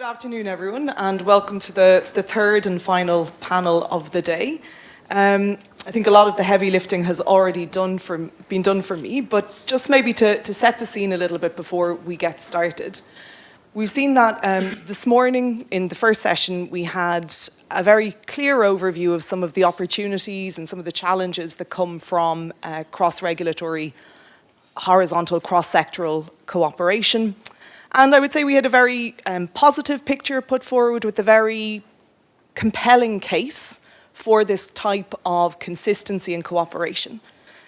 afternoon, everyone, and welcome to the third and final panel of the day. I think a lot of the heavy lifting has already been done for me, but just maybe to set the scene a little bit before we get started. We've seen that this morning in the first session, we had a very clear overview of some of the opportunities and some of the challenges that come from cross-regulatory, horizontal, cross-sectoral cooperation. And I would say we had a very positive picture put forward with a very compelling case for this type of consistency and cooperation.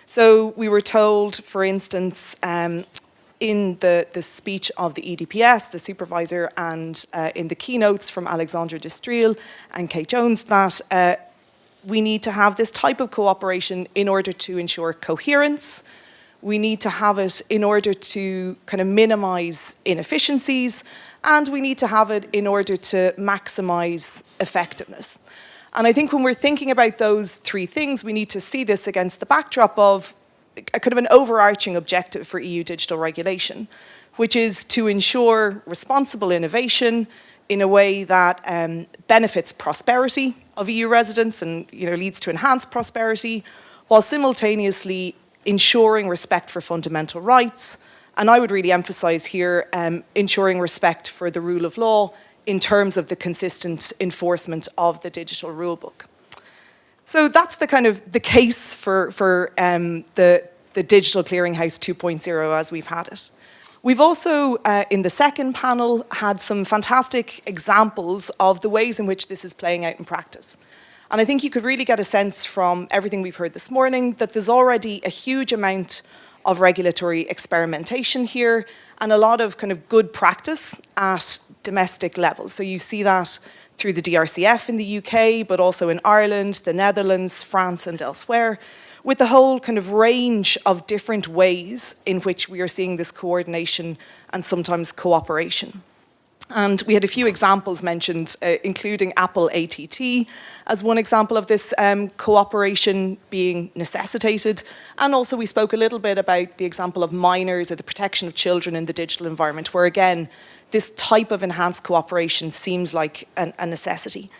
So we were told, for instance, in the speech of the EDPS, the supervisor, and in the keynotes from Alexandra de Striel and Kate Jones, that we need to have this type of cooperation in order to ensure coherence. We need to have it in order to kind of minimize inefficiencies, and we need to have it in order to maximize effectiveness. And I think when we're thinking about those three things, we need to see this against the backdrop of a kind of an overarching objective for EU digital regulation, which is to ensure responsible innovation in a way that benefits prosperity of EU residents and leads to enhanced prosperity, while simultaneously ensuring respect for fundamental rights, and I would really emphasise here ensuring respect for the rule of law in terms of the consistent enforcement of the digital rulebook. So that's the kind of the case for the Digital Clearinghouse 2.0 as we've had it. We've also, in the second panel, had some fantastic examples of the ways in which this is playing out in practice. And I think you could really get a sense from everything we've heard this morning that there's already a huge amount of regulatory experimentation here and a lot of kind of good practice at domestic levels. So you see that through the DRCF in the UK, but also in Ireland, the Netherlands, France, and elsewhere, with the whole kind of range of different ways in which we are seeing this coordination and sometimes cooperation. And we had a few examples mentioned, including Apple ATT as one example of this cooperation being necessitated. And also we spoke a little bit about the example of minors or the protection of children in the digital environment, where again, this type of enhanced cooperation seems like a necessity.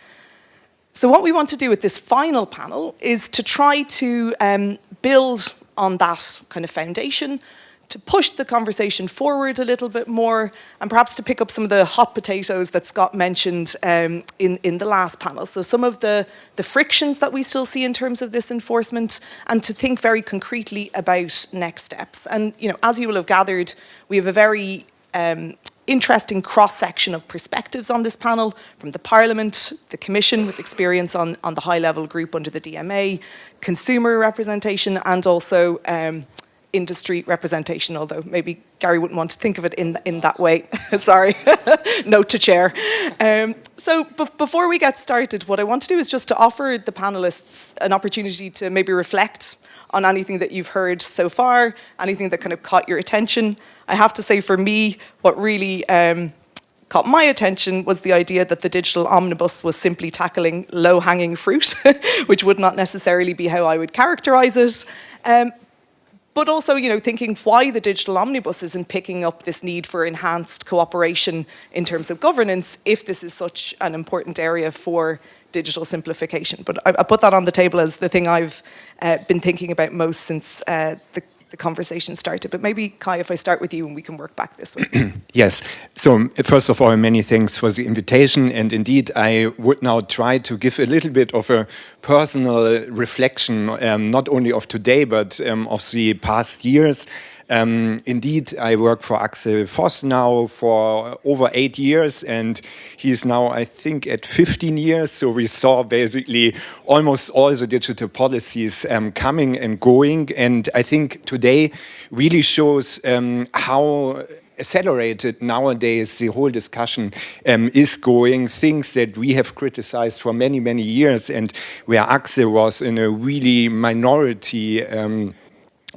So what we want to do with this final panel is to try to build on that kind of foundation, to push the conversation forward a little bit more, and perhaps to pick up some of the hot potatoes that Scott mentioned in the last panel. So some of the frictions that we still see in terms of this enforcement, and to think very concretely about next steps. And as you will have gathered, we have a very interesting cross-section of perspectives on this panel, from the Parliament, the Commission with experience on the high-level group under the DMA, consumer representation, and also industry representation, although maybe Gary wouldn't want to think of it in that way. Sorry, note to chair. So before we get started, what I want to do is just to offer the panelists an opportunity to maybe reflect on anything that you've heard so far, anything that kind of caught your attention. I have to say, for me, what really caught my attention was the idea that the digital omnibus was simply tackling low-hanging fruit, which would not necessarily be how I would characterise it. But also, thinking why the digital omnibus isn't picking up this need for enhanced cooperation in terms of governance, if this is such an important area for digital simplification. But I put that on the table as the thing I've been thinking about most since the conversation started. But maybe, Kai, if I start with you and we can work back this way. Yes. So first of all, many thanks for the invitation. And indeed, I would now try to give a little bit of a personal reflection, not only of today, but of the past years. Indeed, I work for Axel Voss now for over 8 years, and he's now, I think, at 15 years. So we saw basically almost all the digital policies coming and going. And I think today really shows how accelerated nowadays the whole discussion is going. Things that we have criticized for many, many years, and where Axel was in a really minority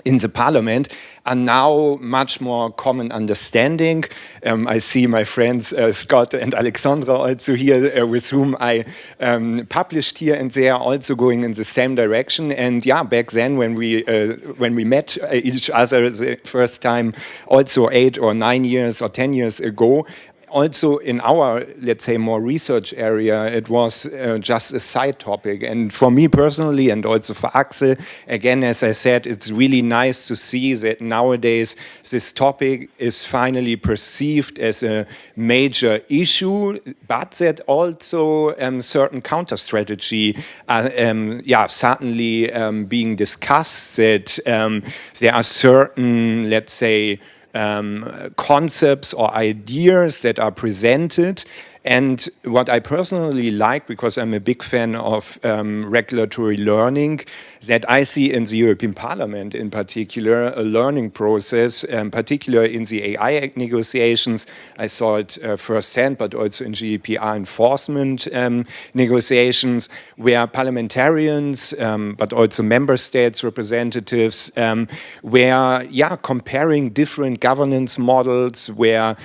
in the parliament, are now much more common understanding. I see my friends Scott and Alexandra also here, with whom I published here, and they are also going in the same direction. And yeah, back then when we met each other the first time, also 8 or 9 years or 10 years ago, also in our, let's say, more research area, it was just a side topic. And for me personally, and also for Axel, again, as I said, it's really nice to see that nowadays this topic is finally perceived as a major issue, but that also certain counter strategy are certainly being discussed, that there are certain, let's say, concepts or ideas that are presented. And what I personally like, because I'm a big fan of regulatory learning, that I see in the European Parliament in particular a learning process, particularly in the AI Act negotiations. I saw it firsthand, but also in GDPR enforcement negotiations, where parliamentarians, but also member states representatives, were comparing different governance models, were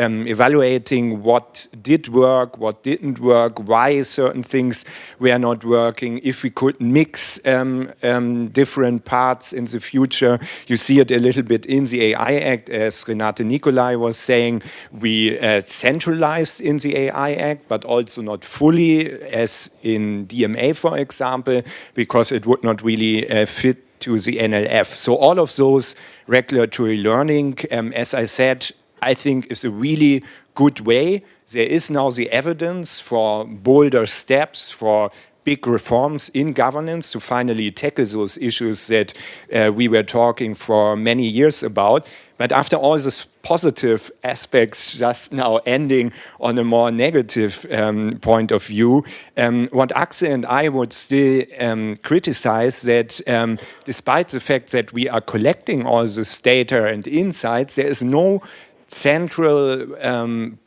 evaluating what did work, what didn't work, why certain things were not working, if we could mix different parts in the future. You see it a little bit in the AI Act, as Renate Nicolai was saying. We centralized in the AI Act, but also not fully, as in DMA, for example, because it would not really fit to the NLF. So all of those regulatory learning, as I said, I think is a really good way. There is now the evidence for bolder steps, for big reforms in governance to finally tackle those issues that we were talking for many years about. But after all these positive aspects just now ending on a more negative point of view, what Axel and I would still criticize that despite the fact that we are collecting all this data and insights, there is no central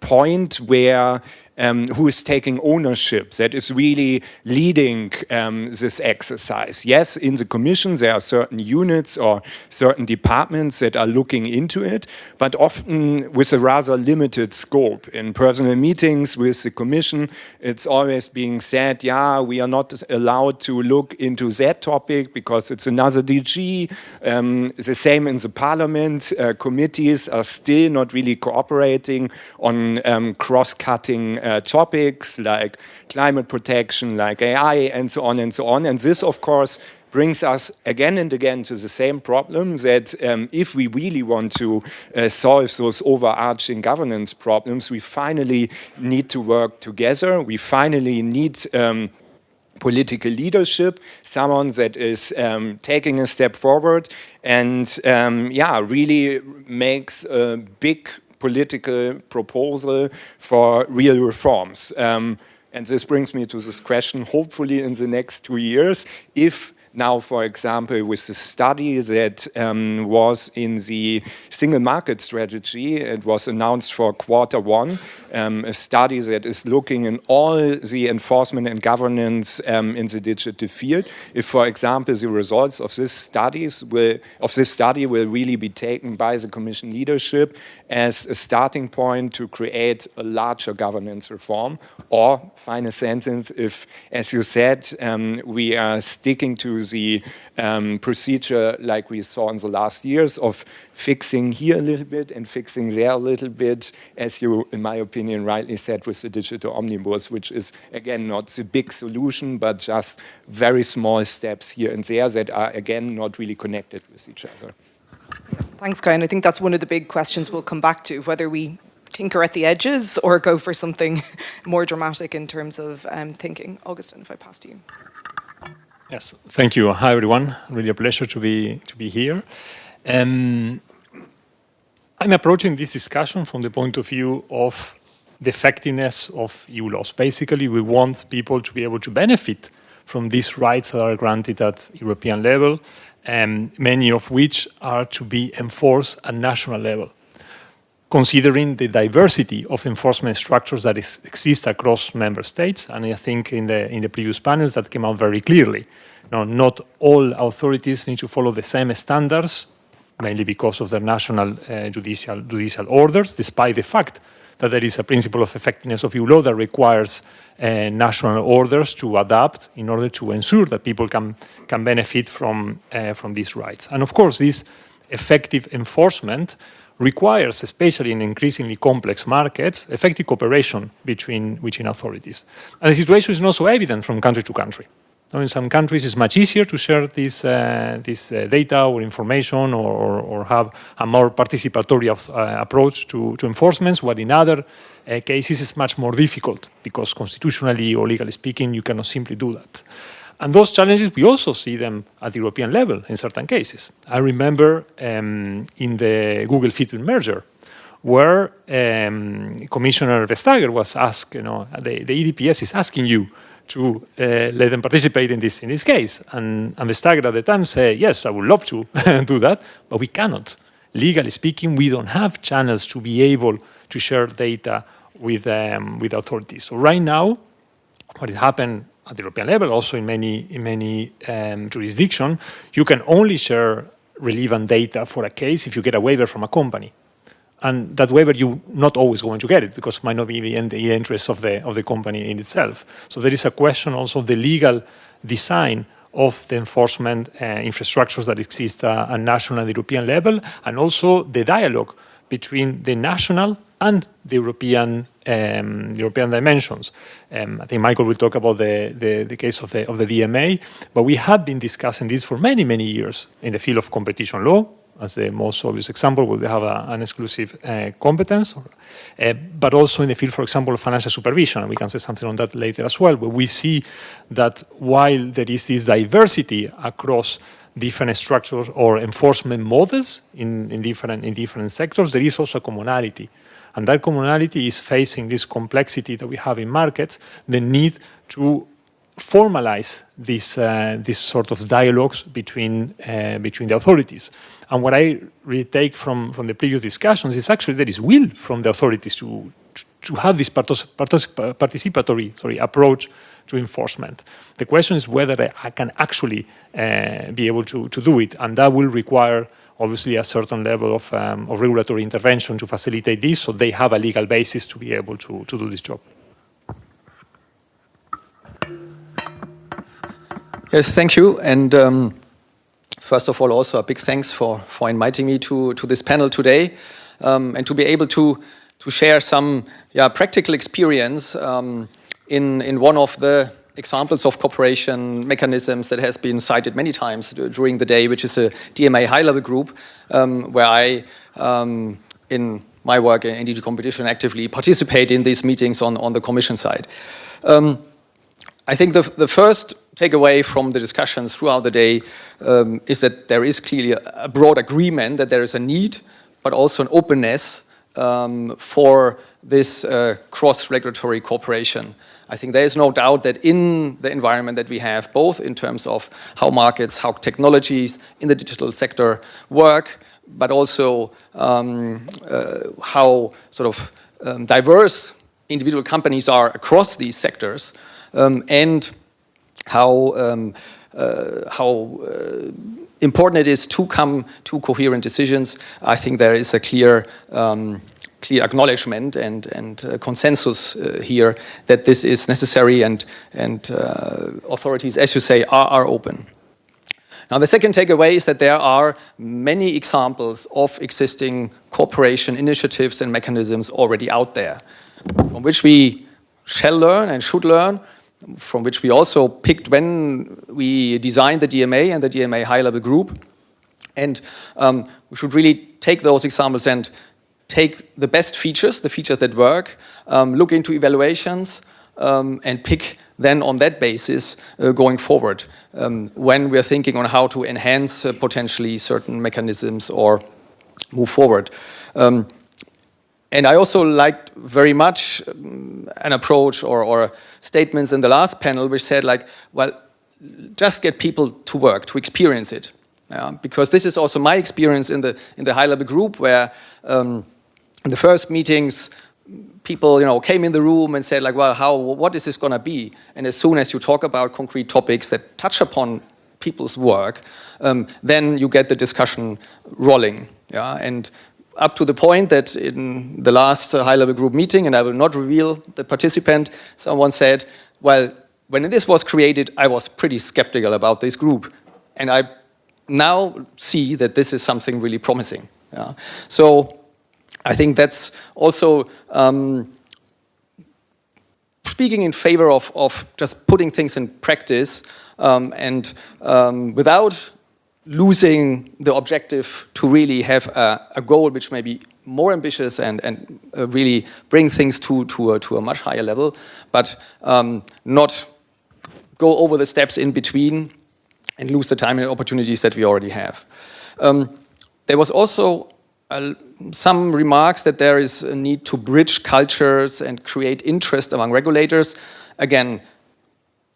point where who is taking ownership, that is really leading this exercise. Yes, in the Commission there are certain units or certain departments that are looking into it, but often with a rather limited scope. In personal meetings with the Commission, it's always being said, yeah, we are not allowed to look into that topic because it's another DG. The same in the Parliament. Committees are still not really cooperating on cross-cutting topics like climate protection, like AI, and so on and so on. And this, of course, brings us again and again to the same problem that if we really want to solve those overarching governance problems, we finally need to work together. We finally need political leadership, someone that is taking a step forward and really makes a big political proposal for real reforms. And this brings me to this question, hopefully in the next 2 years, if now, for example, with the study that was in the single market strategy, it was announced for Q1, a study that is looking in all the enforcement and governance in the digital field. If, for example, the results of this study will really be taken by the Commission leadership as a starting point to create a larger governance reform, or, final sentence, if, as you said, we are sticking to the procedure like we saw in the last years of fixing here a little bit and fixing there a little bit, as you, in my opinion, rightly said with the digital omnibus, which is, again, not the big solution, but just very small steps here and there that are, again, not really connected with each other. Thanks, Guy. And I think that's one of the big questions we'll come back to, whether we tinker at the edges or go for something more dramatic in terms of thinking. Agustín, if I pass to you. Yes, thank you. Hi, everyone. Really a pleasure to be here. I'm approaching this discussion from the point of view of the effectiveness of EU laws. Basically, we want people to be able to benefit from these rights that are granted at European level, many of which are to be enforced at national level, considering the diversity of enforcement structures that exist across member states. And I think in the previous panels that came out very clearly. Not all authorities need to follow the same standards, mainly because of their national judicial orders, despite the fact that there is a principle of effectiveness of EU law that requires national orders to adapt in order to ensure that people can benefit from these rights. And of course, this effective enforcement requires, especially in increasingly complex markets, effective cooperation between authorities. And the situation is not so evident from country to country. Now, in some countries, it's much easier to share this data or information or have a more participatory approach to enforcement, while in other cases it's much more difficult because constitutionally or legally speaking, you cannot simply do that. And those challenges, we also see them at the European level in certain cases. I remember in the Google Fitbit merger, where Commissioner Vestager was asked, the EDPS is asking you to let them participate in this case. And Vestager at the time said, yes, I would love to do that, but we cannot. Legally speaking, we don't have channels to be able to share data with authorities. So right now, what has happened at the European level, also in many jurisdictions, you can only share relevant data for a case if you get a waiver from a company. And that waiver, you're not always going to get it because it might not be in the interest of the company in itself. So there is a question also of the legal design of the enforcement infrastructures that exist at national and European level, and also the dialogue between the national and the European dimensions. I think Michael will talk about the case of the DMA, but we have been discussing this for many, many years in the field of competition law, as the most obvious example, where they have an exclusive competence, but also in the field, for example, of financial supervision, and we can say something on that later as well, where we see that while there is this diversity across different structures or enforcement models in different sectors, there is also a commonality. And that commonality is facing this complexity that we have in markets, the need to formalize this sort of dialogues between the authorities. And what I really take from the previous discussions is actually there is will from the authorities to have this participatory approach to enforcement. The question is whether I can actually be able to do it, and that will require obviously a certain level of regulatory intervention to facilitate this, so they have a legal basis to be able to do this job. Yes, thank you. And first of all, also a big thanks for inviting me to this panel today, and to be able to share some practical experience in one of the examples of cooperation mechanisms that has been cited many times during the day, which is a DMA high-level group, where I, in my work in DG Competition, actively participate in these meetings on the Commission side. I think the first takeaway from the discussions throughout the day is that there is clearly a broad agreement that there is a need, but also an openness for this cross-regulatory cooperation. I think there is no doubt that in the environment that we have, both in terms of how markets, how technologies in the digital sector work, but also how sort of diverse individual companies are across these sectors, and how important it is to come to coherent decisions. I think there is a clear acknowledgement and consensus here that this is necessary, and authorities, as you say, are open. Now, the second takeaway is that there are many examples of existing cooperation initiatives and mechanisms already out there, from which we shall learn and should learn, from which we also picked when we designed the DMA and the DMA high-level group. And we should really take those examples and take the best features, the features that work, look into evaluations, and pick then on that basis going forward when we're thinking on how to enhance potentially certain mechanisms or move forward. And I also liked very much an approach or statements in the last panel which said, like, well, just get people to work, to experience it. Because this is also my experience in the high-level group, where in the first meetings, people came in the room and said, like, well, what is this going to be? And as soon as you talk about concrete topics that touch upon people's work, then you get the discussion rolling. And up to the point that in the last high-level group meeting, and I will not reveal the participant, someone said, well, when this was created, I was pretty skeptical about this group. And I now see that this is something really promising. So I think that's also speaking in favor of just putting things in practice and without losing the objective to really have a goal which may be more ambitious and really bring things to a much higher level, but not go over the steps in between and lose the time and opportunities that we already have. There was also some remarks that there is a need to bridge cultures and create interest among regulators. Again,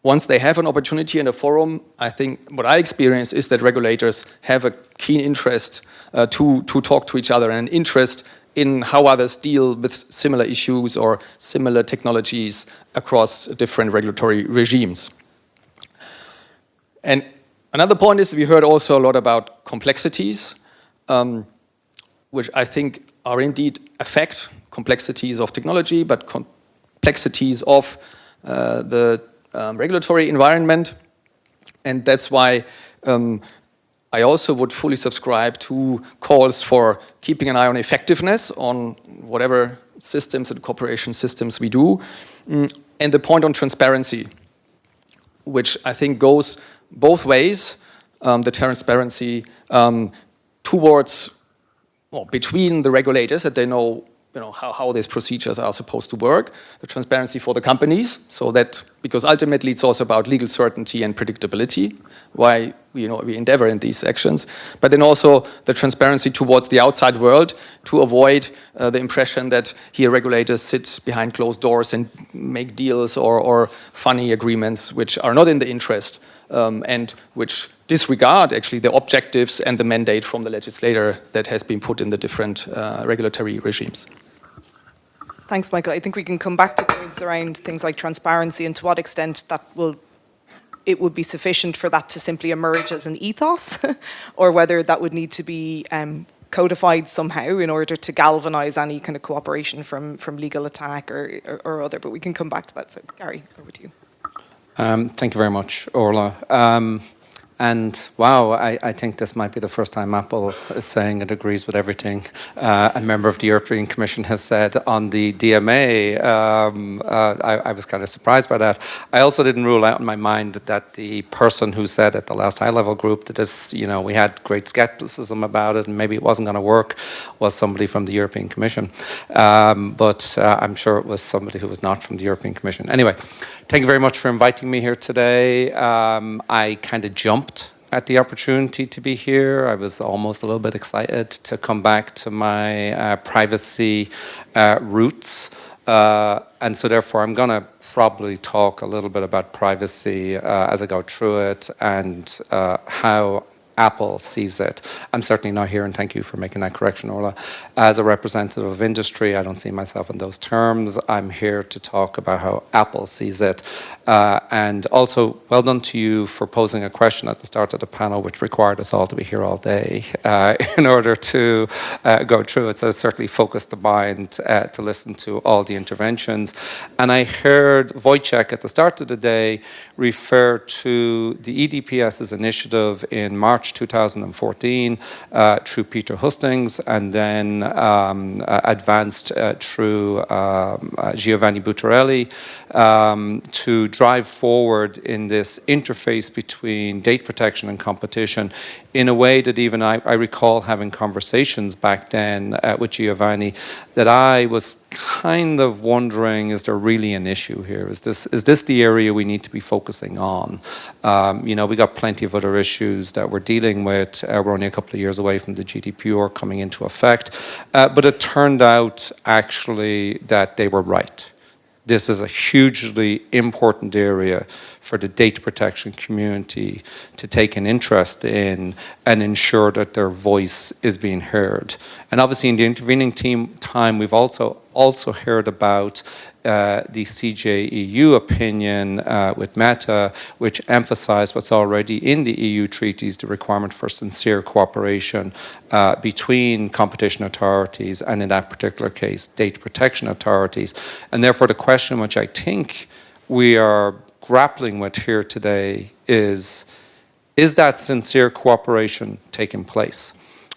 once they have an opportunity in a forum, I think what I experience is that regulators have a keen interest to talk to each other and interest in how others deal with similar issues or similar technologies across different regulatory regimes. And another point is that we heard also a lot about complexities, which I think are indeed affect complexities of technology, but complexities of the regulatory environment. And that's why I also would fully subscribe to calls for keeping an eye on effectiveness on whatever systems and cooperation systems we do. And the point on transparency, which I think goes both ways, the transparency towards, well, between the regulators, that they know, how these procedures are supposed to work, the transparency for the companies, so that, because ultimately it's also about legal certainty and predictability, why we endeavor in these actions, but then also the transparency towards the outside world to avoid the impression that here regulators sit behind closed doors and make deals or funny agreements which are not in the interest and which disregard actually the objectives and the mandate from the legislator that has been put in the different regulatory regimes. Thanks, Michael. I think we can come back to points around things like transparency and to what extent it would be sufficient for that to simply emerge as an ethos, or whether that would need to be codified somehow in order to galvanise any kind of cooperation from legal attack or other. But we can come back to that. So, Gary, over to you. Thank you very much, Orla. And wow, I think this might be the first time Apple is saying it agrees with everything a member of the European Commission has said on the DMA. I was kind of surprised by that. I also didn't rule out in my mind that the person who said at the last high-level group that this, we had great skepticism about it and maybe it wasn't going to work, was somebody from the European Commission. But I'm sure it was somebody who was not from the European Commission. Anyway, thank you very much for inviting me here today. I kind of jumped at the opportunity to be here. I was almost a little bit excited to come back to my privacy roots. And so therefore I'm going to probably talk a little bit about privacy as I go through it and how Apple sees it. I'm certainly not here, and thank you for making that correction, Orla. As a representative of industry, I don't see myself in those terms. I'm here to talk about how Apple sees it. And also, well done to you for posing a question at the start of the panel, which required us all to be here all day in order to go through it. So I certainly focused the mind to listen to all the interventions. And I heard Wojciech at the start of the day refer to the EDPS's initiative in March 2014 through Peter Hustings, and then advanced through Giovanni Buttarelli to drive forward in this interface between data protection and competition in a way that even I recall having conversations back then with Giovanni that I was kind of wondering, is there really an issue here? Is this the area we need to be focusing on? We got plenty of other issues that we're dealing with. We're only a couple of years away from the GDPR coming into effect. But it turned out actually that they were right. This is a hugely important area for the data protection community to take an interest in and ensure that their voice is being heard. And obviously in the intervening time, we've also heard about the CJEU opinion with Meta, which emphasized what's already in the EU treaties, the requirement for sincere cooperation between competition authorities and in that particular case, data protection authorities. And therefore the question which I think we are grappling with here today is that sincere cooperation taking place?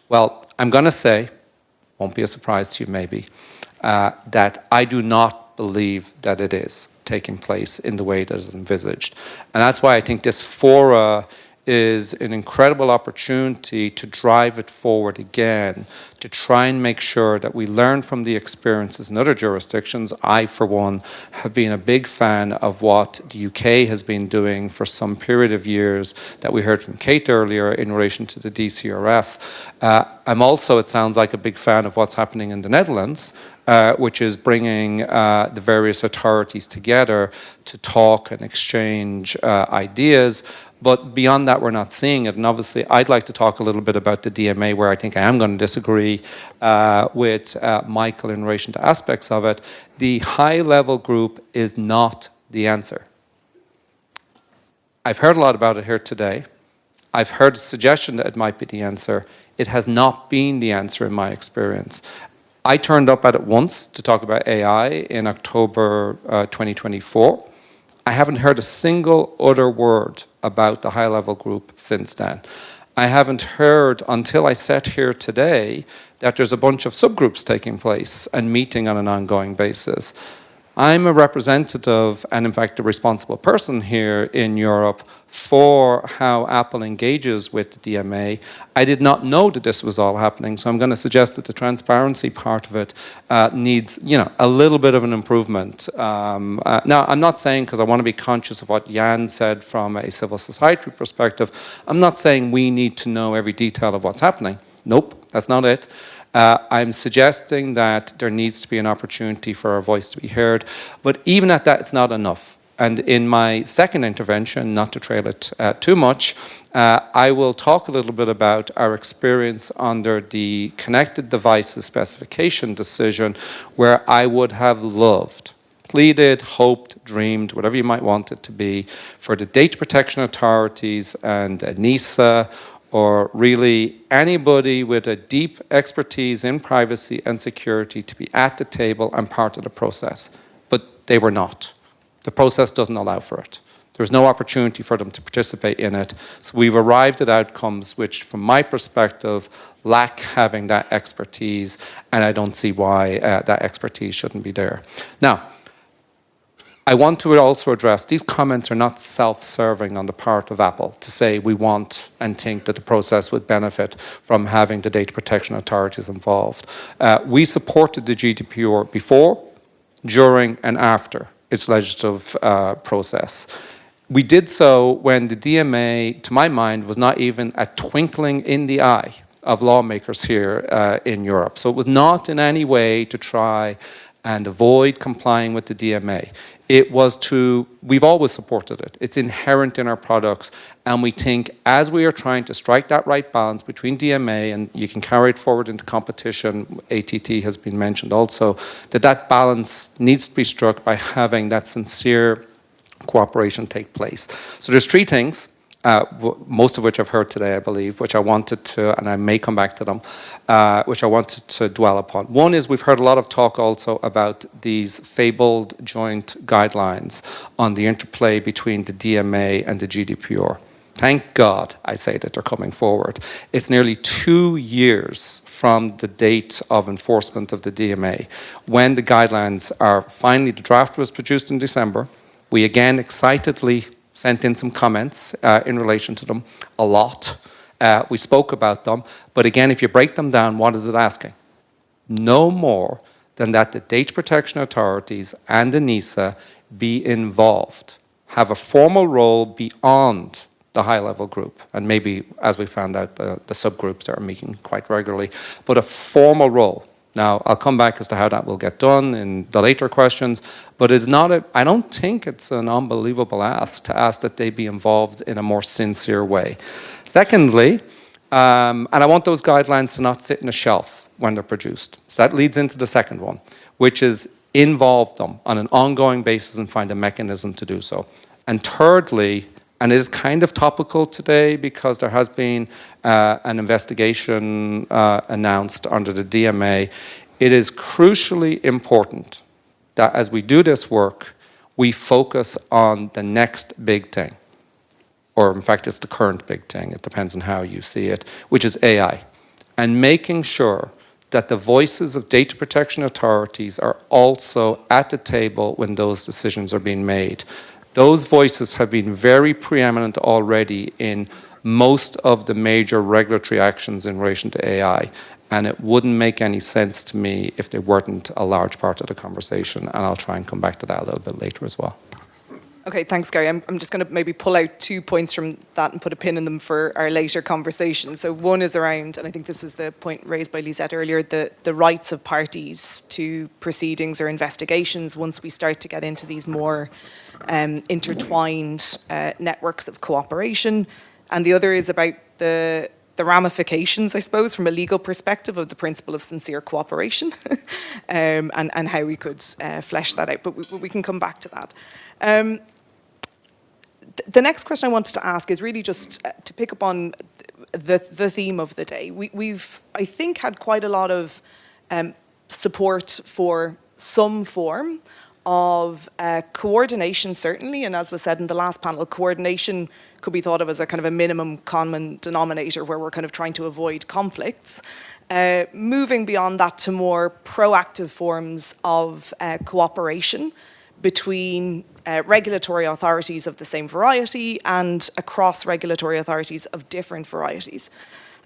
Well, I'm going to say won't be a surprise to you maybe, that I do not believe that it is taking place in the way that is envisaged. And that's why I think this fora is an incredible opportunity to drive it forward again, to try and make sure that we learn from the experiences in other jurisdictions. I, for one, have been a big fan of what the UK has been doing for some period of years that we heard from Kate earlier in relation to the DCRF. I'm also, it sounds like, a big fan of what's happening in the Netherlands, which is bringing the various authorities together to talk and exchange ideas. But beyond that, we're not seeing it. And obviously, I'd like to talk a little bit about the DMA, where I think I am going to disagree with Michael in relation to aspects of it. The high-level group is not the answer. I've heard a lot about it here today. I've heard a suggestion that it might be the answer. It has not been the answer in my experience. I turned up at it once to talk about AI in October 2024. I haven't heard a single other word about the high-level group since then. I haven't heard, until I sat here today, that there's a bunch of subgroups taking place and meeting on an ongoing basis. I'm a representative and, in fact, a responsible person here in Europe for how Apple engages with the DMA. I did not know that this was all happening, so I'm going to suggest that the transparency part of it needs, a little bit of an improvement. Now, I'm not saying, because I want to be conscious of what Jan said from a civil society perspective, I'm not saying we need to know every detail of what's happening. Nope, that's not it. I'm suggesting that there needs to be an opportunity for our voice to be heard. But even at that, it's not enough. And in my second intervention, not to trail it too much, I will talk a little bit about our experience under the connected devices specification decision, where I would have loved, pleaded, hoped, dreamed, whatever you might want it to be, for the data protection authorities and NISA, or really anybody with a deep expertise in privacy and security to be at the table and part of the process. But they were not. The process doesn't allow for it. There's no opportunity for them to participate in it. So we've arrived at outcomes which, from my perspective, lack having that expertise, and I don't see why that expertise shouldn't be there. Now, I want to also address, these comments are not self-serving on the part of Apple to say we want and think that the process would benefit from having the data protection authorities involved. We supported the GDPR before, during, and after its legislative process. We did so when the DMA, to my mind, was not even a twinkling in the eye of lawmakers here in Europe. So it was not in any way to try and avoid complying with the DMA. It was we've always supported it. It's inherent in our products. And we think as we are trying to strike that right balance between DMA, and you can carry it forward into competition, ATT has been mentioned also, that balance needs to be struck by having that sincere cooperation take place. So there's three things. Most of which I've heard today, I believe, which I wanted to, and I may come back to them, which I wanted to dwell upon. One is we've heard a lot of talk also about these fabled joint guidelines on the interplay between the DMA and the GDPR. Thank God, I say, that they're coming forward. It's nearly 2 years from the date of enforcement of the DMA. When the guidelines are finally, the draft was produced in December. We again excitedly sent in some comments in relation to them, a lot. We spoke about them, but again, if you break them down, what is it asking? No more than that the data protection authorities and the NISA be involved, have a formal role beyond the high-level group, and maybe, as we found out, the subgroups that are meeting quite regularly, but a formal role. Now, I'll come back as to how that will get done in the later questions, but it's not I don't think it's an unbelievable ask to ask that they be involved in a more sincere way. Secondly, and I want those guidelines to not sit in a shelf when they're produced. So that leads into the second one, which is involve them on an ongoing basis and find a mechanism to do so. And thirdly, and it is kind of topical today because there has been an investigation announced under the DMA. It is crucially important that as we do this work, we focus on the next big thing. Or in fact, it's the current big thing. It depends on how you see it, which is AI. And making sure that the voices of data protection authorities are also at the table when those decisions are being made. Those voices have been very preeminent already in most of the major regulatory actions in relation to AI. And it wouldn't make any sense to me if they weren't a large part of the conversation. And I'll try and come back to that a little bit later as well. Okay, thanks, Gary. I'm just going to maybe pull out 2 points from that and put a pin in them for our later conversation. So one is around, and I think this is the point raised by Lisette earlier, the rights of parties to proceedings or investigations once we start to get into these more intertwined networks of cooperation. And the other is about the ramifications, I suppose, from a legal perspective of the principle of sincere cooperation and how we could flesh that out. But we can come back to that. The next question I wanted to ask is really just to pick up on the theme of the day. We've, I think, had quite a lot of support for some form of coordination, certainly, and as was said in the last panel, coordination could be thought of as a kind of a minimum common denominator where we're kind of trying to avoid conflicts. Moving beyond that to more proactive forms of cooperation between regulatory authorities of the same variety and across regulatory authorities of different varieties.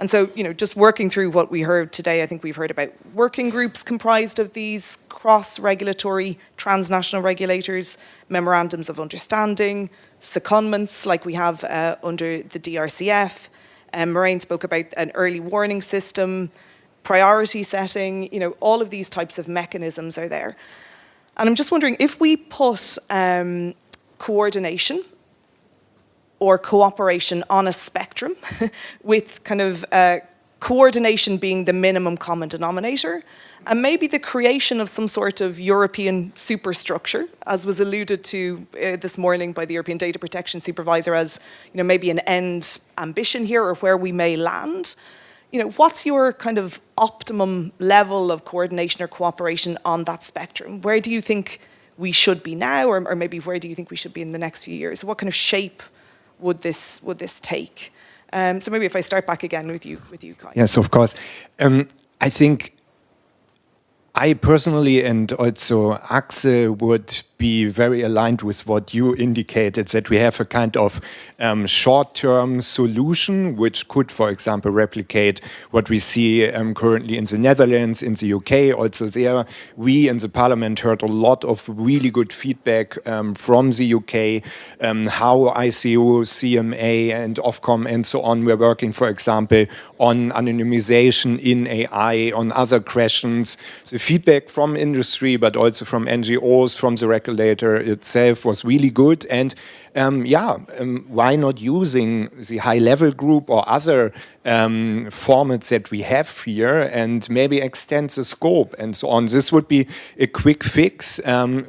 And so, just working through what we heard today, I think we've heard about working groups comprised of these cross-regulatory transnational regulators, memorandums of understanding, secondments like we have under the DRCF. Moraine spoke about an early warning system, priority setting, all of these types of mechanisms are there. And I'm just wondering, if we put coordination or cooperation on a spectrum, with kind of coordination being the minimum common denominator, and maybe the creation of some sort of European superstructure, as was alluded to this morning by the European Data Protection Supervisor as, maybe an end ambition here or where we may land. What's your kind of optimum level of coordination or cooperation on that spectrum? Where do you think we should be now, or maybe where do you think we should be in the next few years? What kind of shape would this take? So maybe if I start back again with you, Kai. Yes, of course. I think I personally and also Axel would be very aligned with what you indicated, that we have a kind of short-term solution which could, for example, replicate what we see currently in the Netherlands, in the UK. Also there, we in the Parliament heard a lot of really good feedback from the UK, how ICO, CMA and Ofcom and so on were working, for example, on anonymization in AI, on other questions. The feedback from industry, but also from NGOs, from the regulator itself was really good. And why not using the high-level group or other formats that we have here and maybe extend the scope and so on. This would be a quick fix.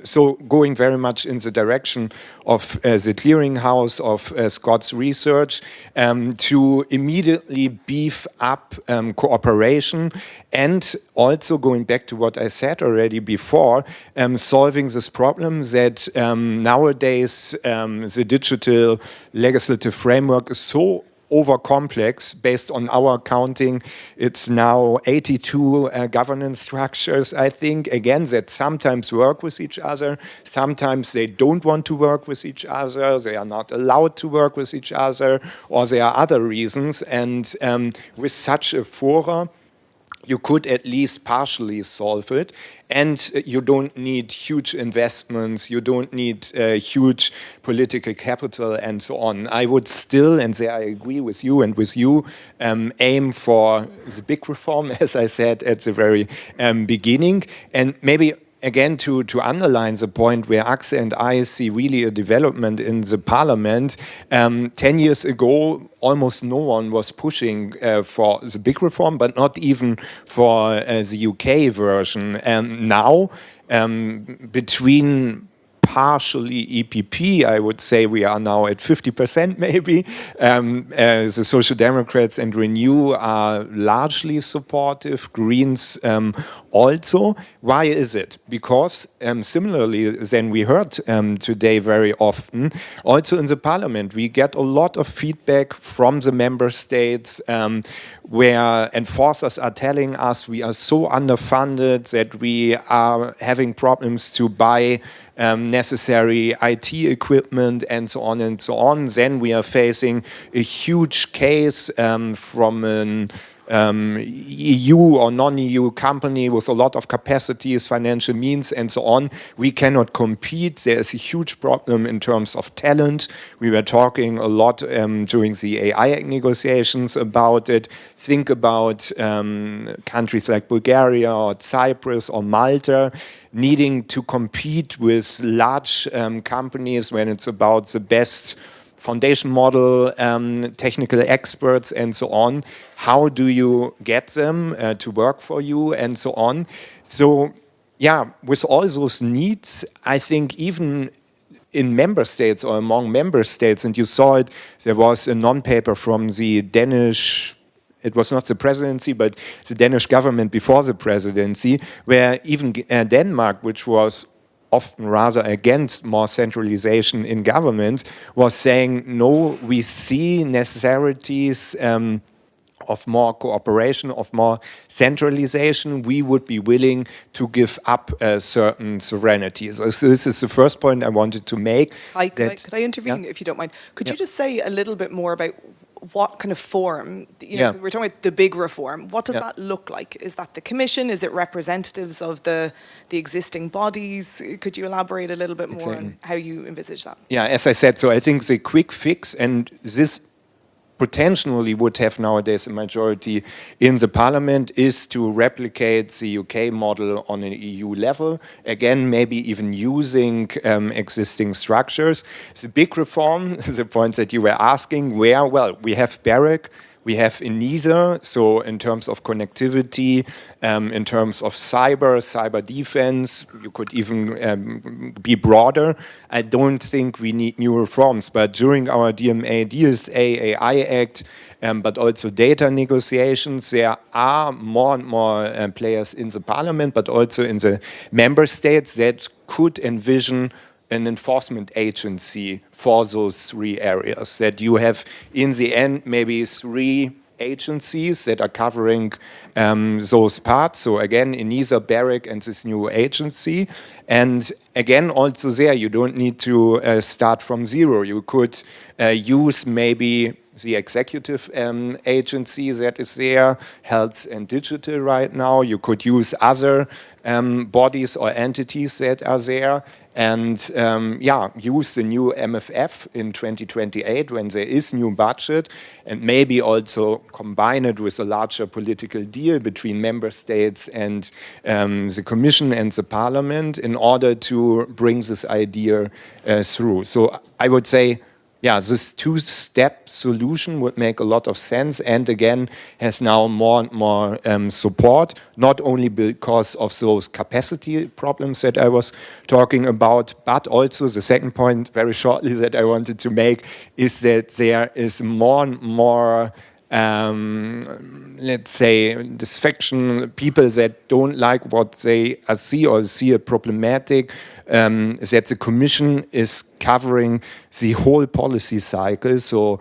So going very much in the direction of the clearinghouse of Scott's research to immediately beef up cooperation, and also going back to what I said already before, solving this problem that nowadays the digital legislative framework is so over-complex. Based on our counting, it's now 82 governance structures, I think, again, that sometimes work with each other, sometimes they don't want to work with each other, they are not allowed to work with each other, or there are other reasons. And with such a fora, you could at least partially solve it. And you don't need huge investments, you don't need huge political capital and so on. I would still, and there I agree with you and with you, aim for the big reform, as I said at the very beginning. And maybe again, to underline the point where Axel and I see really a development in the Parliament, 10 years ago, almost no one was pushing for the big reform, but not even for the UK version. Now, between partially EPP, I would say we are now at 50% maybe. The Social Democrats and Renew are largely supportive. Greens Also, why is it? Because similarly than we heard today very often, also in the parliament, we get a lot of feedback from the member states where enforcers are telling us we are so underfunded that we are having problems to buy necessary IT equipment and so on and so on. Then we are facing a huge case from an EU or non-EU company with a lot of capacities, financial means, and so on. We cannot compete. There is a huge problem in terms of talent. We were talking a lot during the AI negotiations about it. Think about countries like Bulgaria or Cyprus or Malta needing to compete with large companies when it's about the best foundation model, technical experts, and so on. How do you get them to work for you, and so on? So, yeah, with all those needs, I think even in member states or among member states, and you saw it, there was a non-paper from the Danish, it was not the presidency, but the Danish government before the presidency, where even Denmark, which was often rather against more centralization in governments, was saying, no, we see necessities of more cooperation, of more centralization. We would be willing to give up certain sovereignty. So this is the first point I wanted to make. Hi, could I intervene, if you don't mind? Could you just say a little bit more about what kind of form, we're talking about the big reform, what does that look like? Is that the commission? Is it representatives of the existing bodies? Could you elaborate a little bit more on how you envisage that? Yeah, as I said, so I think the quick fix, and this potentially would have nowadays a majority in the parliament, is to replicate the UK model on an EU level. Again, maybe even using existing structures. The big reform, the points that you were asking, where, well, we have BEUC, we have ENISA, so in terms of connectivity, in terms of cyber defense, you could even be broader. I don't think we need new reforms, but during our DMA, DSA, AI Act, but also data negotiations, there are more and more players in the parliament, but also in the member states that could envision an enforcement agency for those three areas, that you have in the end maybe three agencies that are covering those parts. So again, ENISA, BEUC, and this new agency. And again, also there, you don't need to start from zero. You could use maybe the executive agency that is there, health and digital right now. You could use other bodies or entities that are there. And use the new MFF in 2028 when there is new budget, and maybe also combine it with a larger political deal between member states and the Commission and the Parliament in order to bring this idea through. So I would say, this two-step solution would make a lot of sense, and again has now more and more support, not only because of those capacity problems that I was talking about, but also the second point, very shortly, that I wanted to make is that there is more and more let's say, dissatisfaction, people that don't like what they see or see a problematic, that the Commission is covering the whole policy cycle. So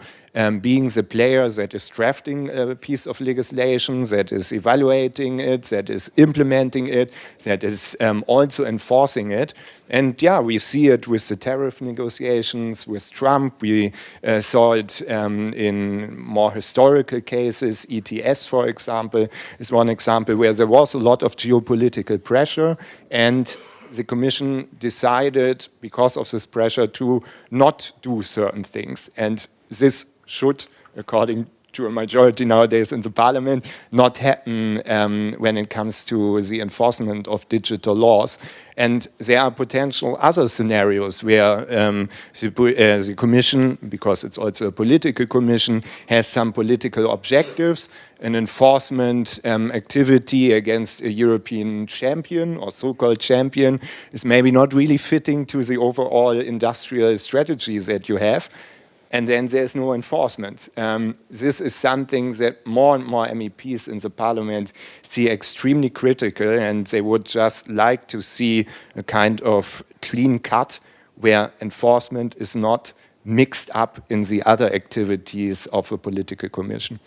being the player that is drafting a piece of legislation, that is evaluating it, that is implementing it, that is also enforcing it. And we see it with the tariff negotiations with Trump. We saw it in more historical cases. ETS, for example, is one example where there was a lot of geopolitical pressure, and the Commission decided, because of this pressure, to not do certain things. And this should, according to a majority nowadays in the parliament, not happen when it comes to the enforcement of digital laws. And there are potential other scenarios where the Commission, because it's also a political commission, has some political objectives. An enforcement activity against a European champion or so-called champion is maybe not really fitting to the overall industrial strategy that you have. and then there's no enforcement. This is something that more and more MEPs in the parliament see extremely critical, and they would just like to see a kind of clean cut where enforcement is not mixed up in the other activities of a political commission.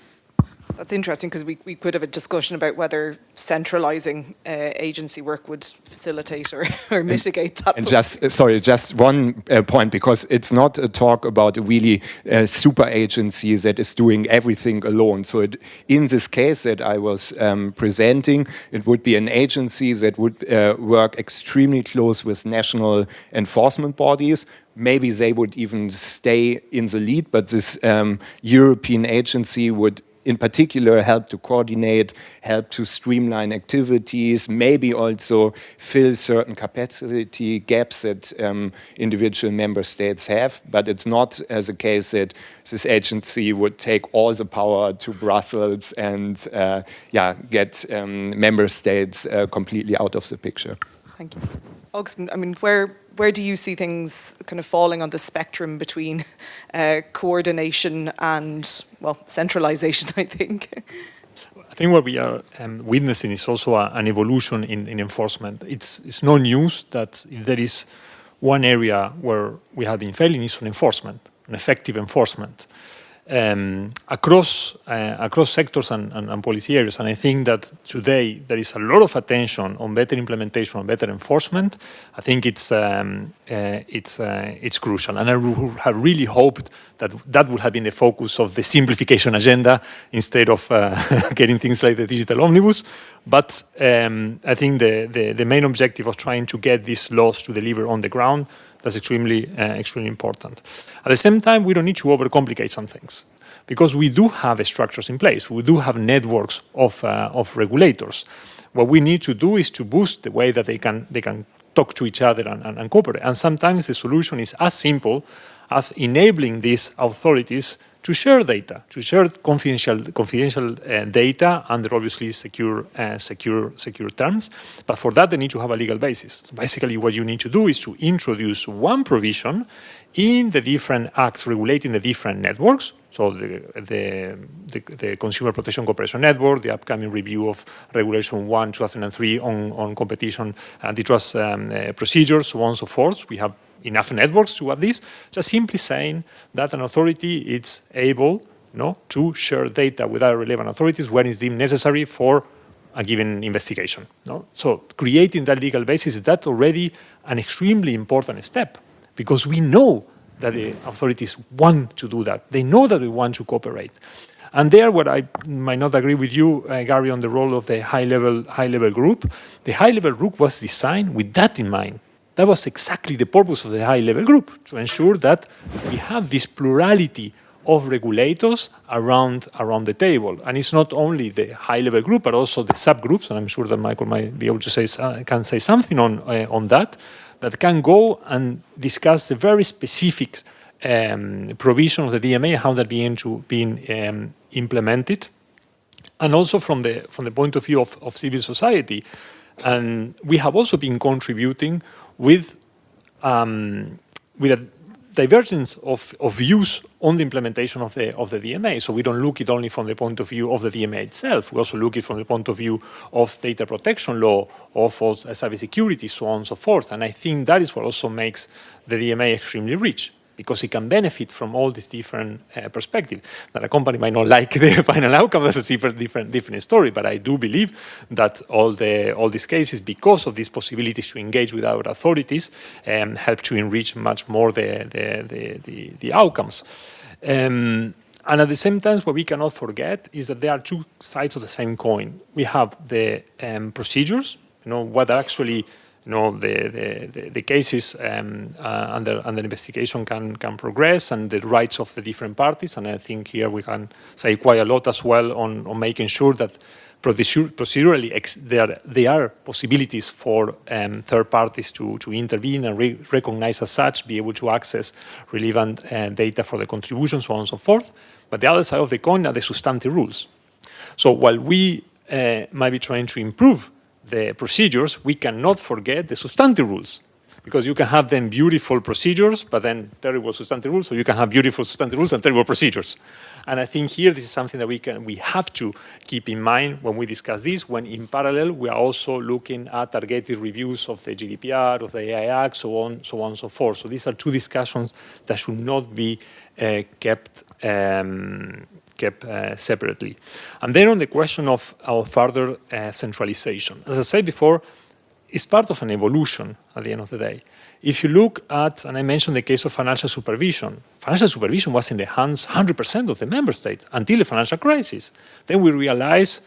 That's interesting, because we could have a discussion about whether centralising agency work would facilitate or mitigate that. And just one point, because it's not a talk about a really super agency that is doing everything alone. So in this case that I was presenting, it would be an agency that would work extremely close with national enforcement bodies. Maybe they would even stay in the lead, but this European agency would in particular help to coordinate, help to streamline activities, maybe also fill certain capacity gaps that individual member states have. But it's not as a case that this agency would take all the power to Brussels and get member states completely out of the picture. Thank you. Agustín, I mean, where do you see things kind of falling on the spectrum between coordination and, well, centralisation, I think? I think what we are witnessing is also an evolution in enforcement. It's no news that if there is one area where we have been failing is on enforcement, an effective enforcement. Across sectors and policy areas. And I think that today there is a lot of attention on better implementation, on better enforcement. I think it's crucial. And I have really hoped that would have been the focus of the simplification agenda instead of getting things like the digital omnibus. But I think the main objective of trying to get these laws to deliver on the ground, that's extremely important. At the same time, we don't need to overcomplicate some things, because we do have structures in place. We do have networks of regulators. What we need to do is to boost the way that they can talk to each other and cooperate. And sometimes the solution is as simple as enabling these authorities to share data, to share confidential data under obviously secure terms. But for that, they need to have a legal basis. So basically, what you need to do is to introduce one provision in the different acts regulating the different networks. So the Consumer Protection Cooperation Network, the upcoming review of Regulation 1/2003 on competition antitrust procedures, so on and so forth. We have enough networks to have this. Just simply saying that an authority is able to share data with other relevant authorities when it's deemed necessary for a given investigation. So creating that legal basis, is that already an extremely important step, because we know that the authorities want to do that. They know that they want to cooperate. And there, what I might not agree with you, Gary, on the role of the high-level group. The high-level group was designed with that in mind. That was exactly the purpose of the high-level group, to ensure that we have this plurality of regulators around the table. And it's not only the high-level group, but also the subgroups, and I'm sure that Michael might be able to say something on that can go and discuss the very specific provision of the DMA, how that being implemented, and also from the point of view of civil society. And we have also been contributing with a divergence of views on the implementation of the DMA. So we don't look it only from the point of view of the DMA itself. We also look it from the point of view of data protection law, of cybersecurity, so on and so forth. And I think that is what also makes the DMA extremely rich, because it can benefit from all these different perspectives. That a company might not like the final outcome, that's a different story, but I do believe that all these cases, because of these possibilities to engage with our authorities, help to enrich much more the outcomes. And at the same time, what we cannot forget is that there are two sides of the same coin. We have the procedures, what actually the cases under investigation can progress, and the rights of the different parties. And I think here we can say quite a lot as well on making sure that procedurally there are possibilities for third parties to intervene and recognize as such, be able to access relevant data for the contribution, so on and so forth. But the other side of the coin are the substantive rules. So while we might be trying to improve the procedures, we cannot forget the substantive rules. because you can have then beautiful procedures, but then terrible substantive rules, or you can have beautiful substantive rules and terrible procedures. And I think here this is something that we have to keep in mind when we discuss this, when in parallel we are also looking at targeted reviews of the GDPR, of the AI Act, so on and so forth. So these are two discussions that should not be kept separately. And then on the question of our further centralization, as I said before, it's part of an evolution at the end of the day. If you look at, and I mentioned the case of financial supervision was in the hands 100% of the member state until the financial crisis. Then we realized,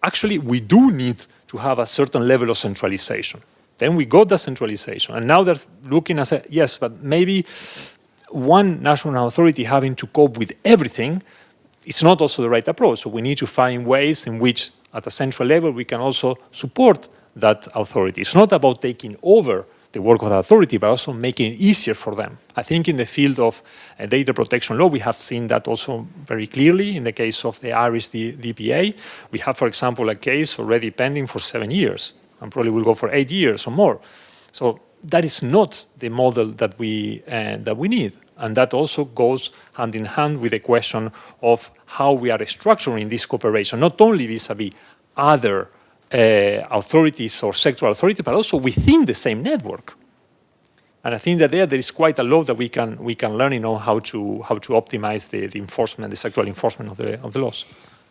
actually we do need to have a certain level of centralization. Then we got that centralization, and now they're looking and say, yes, but maybe one national authority having to cope with everything is not also the right approach. So we need to find ways in which, at a central level, we can also support that authority. It's not about taking over the work of the authority, but also making it easier for them. I think in the field of data protection law, we have seen that also very clearly in the case of the Irish DPA. We have, for example, a case already pending for 7 years, and probably will go for 8 years or more. So that is not the model that we need. And that also goes hand in hand with the question of how we are structuring this cooperation, not only vis-a-vis other authorities or sectoral authorities, but also within the same network. And I think that there is quite a lot that we can learn, how to optimize the enforcement, the sectoral enforcement of the laws.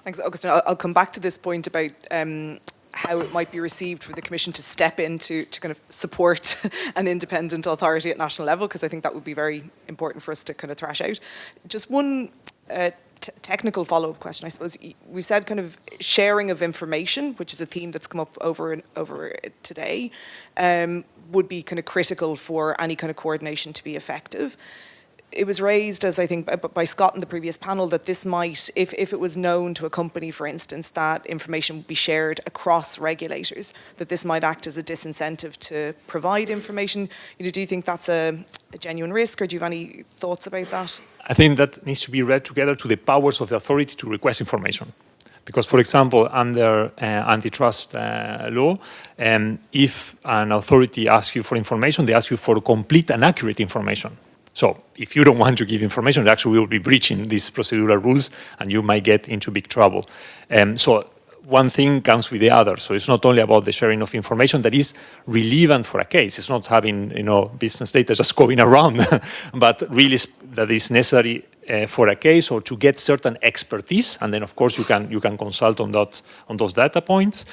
Thanks, Agustín. I'll come back to this point about how it might be received for the Commission to step in to kind of support an independent authority at national level, because I think that would be very important for us to kind of thrash out. Just one technical follow-up question, I suppose. We said kind of sharing of information, which is a theme that's come up over today, would be kind of critical for any kind of coordination to be effective. It was raised, as I think by Scott in the previous panel, that this might, if it was known to a company, for instance, that information would be shared across regulators, that this might act as a disincentive to provide information. Do you think that's a genuine risk, or do you have any thoughts about that? I think that needs to be read together to the powers of the authority to request information. Because, for example, under antitrust law, if an authority asks you for information, they ask you for complete and accurate information. So if you don't want to give information, they actually will be breaching these procedural rules, and you might get into big trouble. So one thing comes with the other. So it's not only about the sharing of information that is relevant for a case. It's not having business data just going around, but really that is necessary for a case, or to get certain expertise. And then, of course, you can consult on those data points.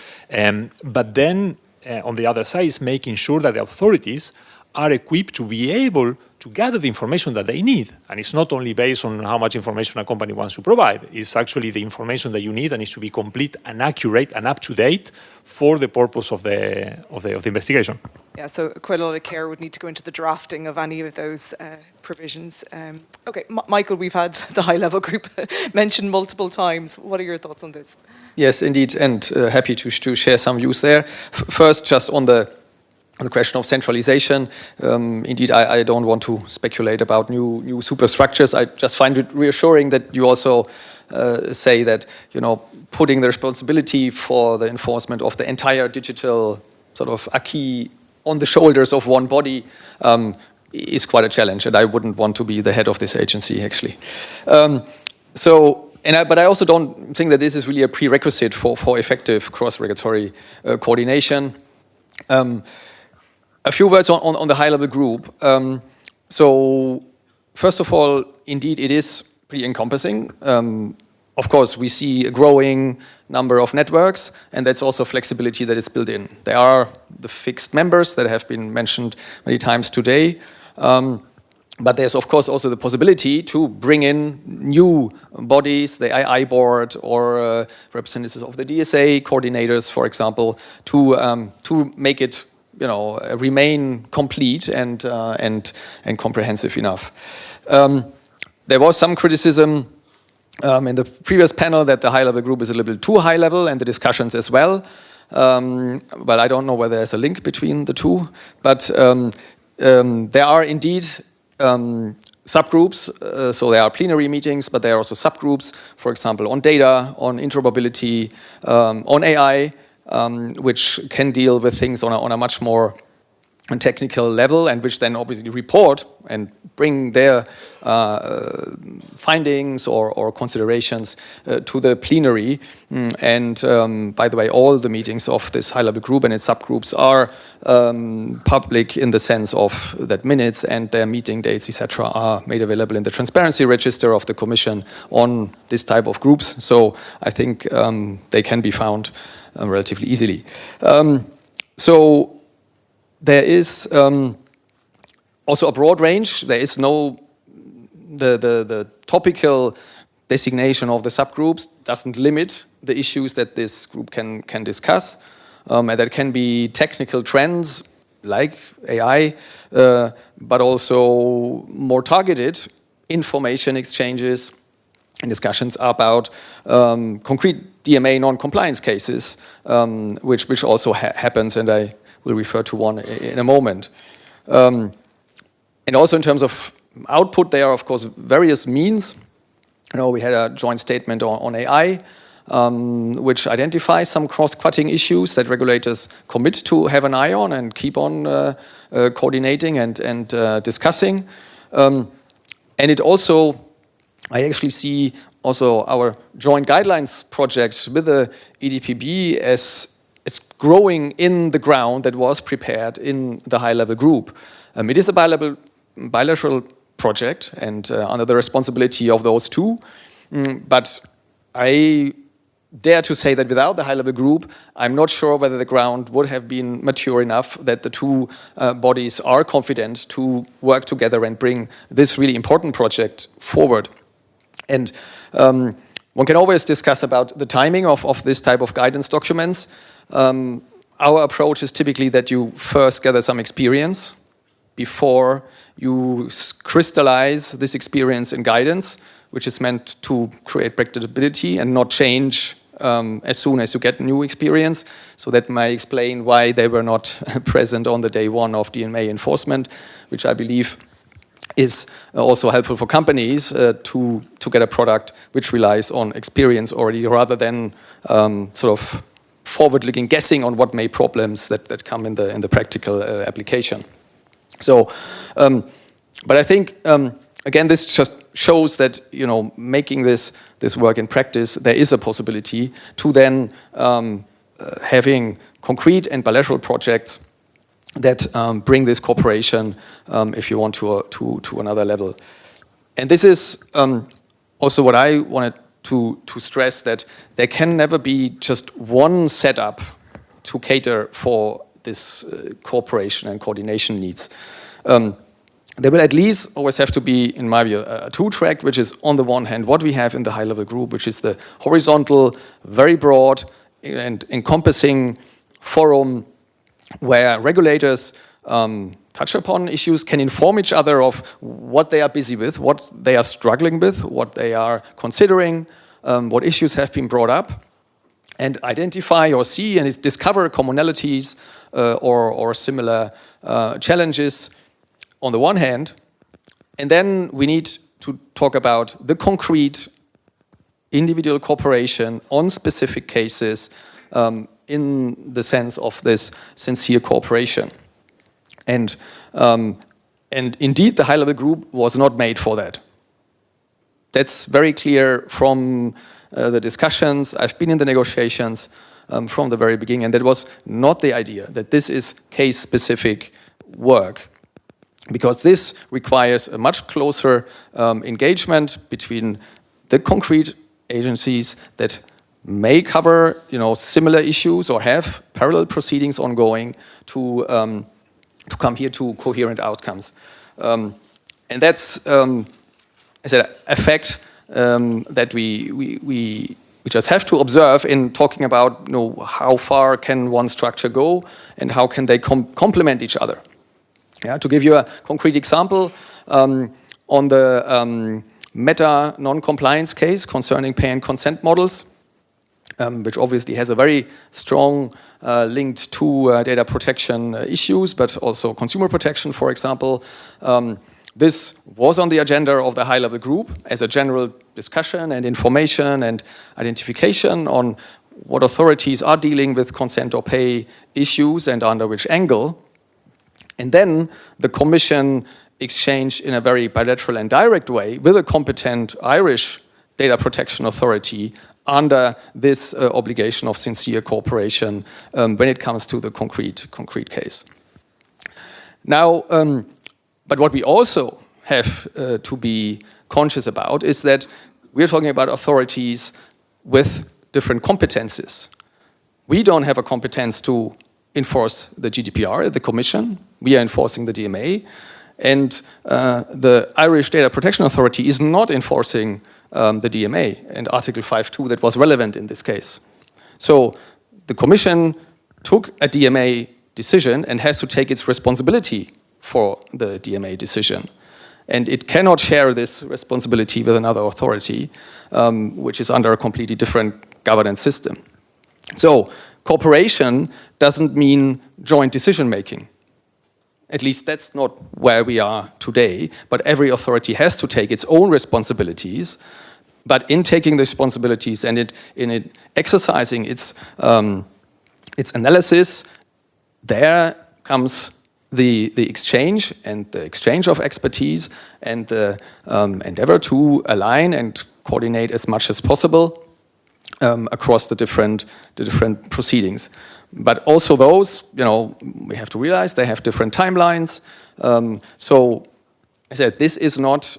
But then on the other side is making sure that the authorities are equipped to be able to gather the information that they need. And it's not only based on how much information a company wants to provide. It's actually the information that you need, and it should be complete and accurate and up to date for the purpose of the investigation. Yeah, so quite a lot of care would need to go into the drafting of any of those provisions. Okay, Michael, we've had the high-level group mentioned multiple times. What are your thoughts on this? Yes, indeed, and happy to share some views there. First, just on the question of centralization, indeed, I don't want to speculate about new superstructures. I just find it reassuring that you also say that, putting the responsibility for the enforcement of the entire digital sort of acquis on the shoulders of one body is quite a challenge, and I wouldn't want to be the head of this agency, actually. But I also don't think that this is really a prerequisite for effective cross-regulatory coordination. A few words on the high-level group. So, first of all, indeed, it is pretty encompassing. Of course, we see a growing number of networks, and that's also flexibility that is built in. There are the fixed members that have been mentioned many times today. But there's, of course, also the possibility to bring in new bodies, the AI board, or representatives of the DSA, coordinators, for example, to make it remain complete and comprehensive enough. There was some criticism in the previous panel that the high-level group is a little bit too high-level, and the discussions as well. Well, I don't know whether there's a link between the two, but there are indeed subgroups. So there are plenary meetings, but there are also subgroups, for example, on data, on interoperability, on AI, which can deal with things on a much more and technical level, and which then obviously report and bring their findings or considerations to the plenary. And by the way, all the meetings of this high-level group and its subgroups are public in the sense of that minutes and their meeting dates, etc., are made available in the transparency register of the Commission on this type of groups. So I think they can be found relatively easily. So there is also a broad range. There is no, the topical designation of the subgroups doesn't limit the issues that this group can discuss. And that can be technical trends like AI, but also more targeted information exchanges and discussions about concrete DMA non-compliance cases, which also happens, and I will refer to one in a moment. And also in terms of output, there are, of course, various means. You know, we had a joint statement on AI, which identifies some cross-cutting issues that regulators commit to have an eye on and keep on coordinating and discussing. And it also, I actually see also our joint guidelines project with the EDPB as growing in the ground that was prepared in the high-level group. It is a bilateral project and under the responsibility of those two, but I dare to say that without the high-level group, I'm not sure whether the ground would have been mature enough that the two bodies are confident to work together and bring this really important project forward. And one can always discuss about the timing of this type of guidance documents. Our approach is typically that you first gather some experience before you crystallize this experience in guidance, which is meant to create predictability and not change as soon as you get new experience. So that might explain why they were not present on the day one of DMA enforcement, which I believe is also helpful for companies to get a product which relies on experience already, rather than sort of forward-looking guessing on what may problems that come in the practical application. So, but I think again, this just shows that, you know, making this work in practice, there is a possibility to then having concrete and bilateral projects that bring this cooperation, if you want, to another level. And this is also what I wanted to stress, that there can never be just one setup to cater for this cooperation and coordination needs. There will at least always have to be, in my view, a two-track, which is on the one hand what we have in the high-level group, which is the horizontal, very broad and encompassing forum where regulators touch upon issues, can inform each other of what they are busy with, what they are struggling with, what they are considering, what issues have been brought up, and identify or see and discover commonalities or similar challenges on the one hand. And then we need to talk about the concrete individual cooperation on specific cases in the sense of this sincere cooperation. And indeed, the high-level group was not made for that. That's very clear from the discussions. I've been in the negotiations from the very beginning, and that was not the idea, that this is case-specific work, because this requires a much closer engagement between the concrete agencies that may cover, you know, similar issues or have parallel proceedings ongoing to come here to coherent outcomes. And that's, I said, a fact that we just have to observe in talking about, you know, how far can one structure go and how can they complement each other. Yeah, to give you a concrete example, on the meta non-compliance case concerning pay and consent models, which obviously has a very strong link to data protection issues, but also consumer protection, for example. This was on the agenda of the high-level group as a general discussion and information and identification on what authorities are dealing with consent or pay issues and under which angle. And then the Commission exchanged in a very bilateral and direct way with a competent Irish data protection authority under this obligation of sincere cooperation when it comes to the concrete case. Now, but what we also have to be conscious about is that we're talking about authorities with different competences. We don't have a competence to enforce the GDPR at the Commission. We are enforcing the DMA. And the Irish Data Protection Authority is not enforcing the DMA and Article 5.2 that was relevant in this case. So the Commission took a DMA decision and has to take its responsibility for the DMA decision. And it cannot share this responsibility with another authority, which is under a completely different governance system. So cooperation doesn't mean joint decision making. At least that's not where we are today, but every authority has to take its own responsibilities. But in taking the responsibilities and in exercising its analysis, there comes the exchange and the exchange of expertise and the endeavor to align and coordinate as much as possible across the different proceedings. But also those, we have to realize they have different timelines. So I said, this is not,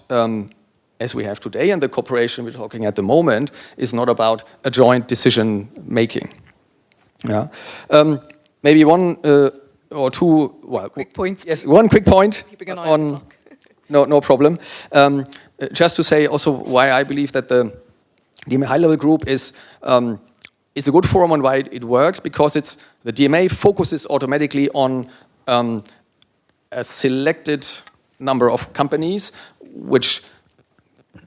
as we have today, and the cooperation we're talking at the moment is not about a joint decision making. Yeah. Maybe one or two, quick points. Yes, one quick point Keeping an eye on the clock. No problem. Just to say also why I believe that the DMA high-level group is a good forum and why it works, because the DMA focuses automatically on a selected number of companies which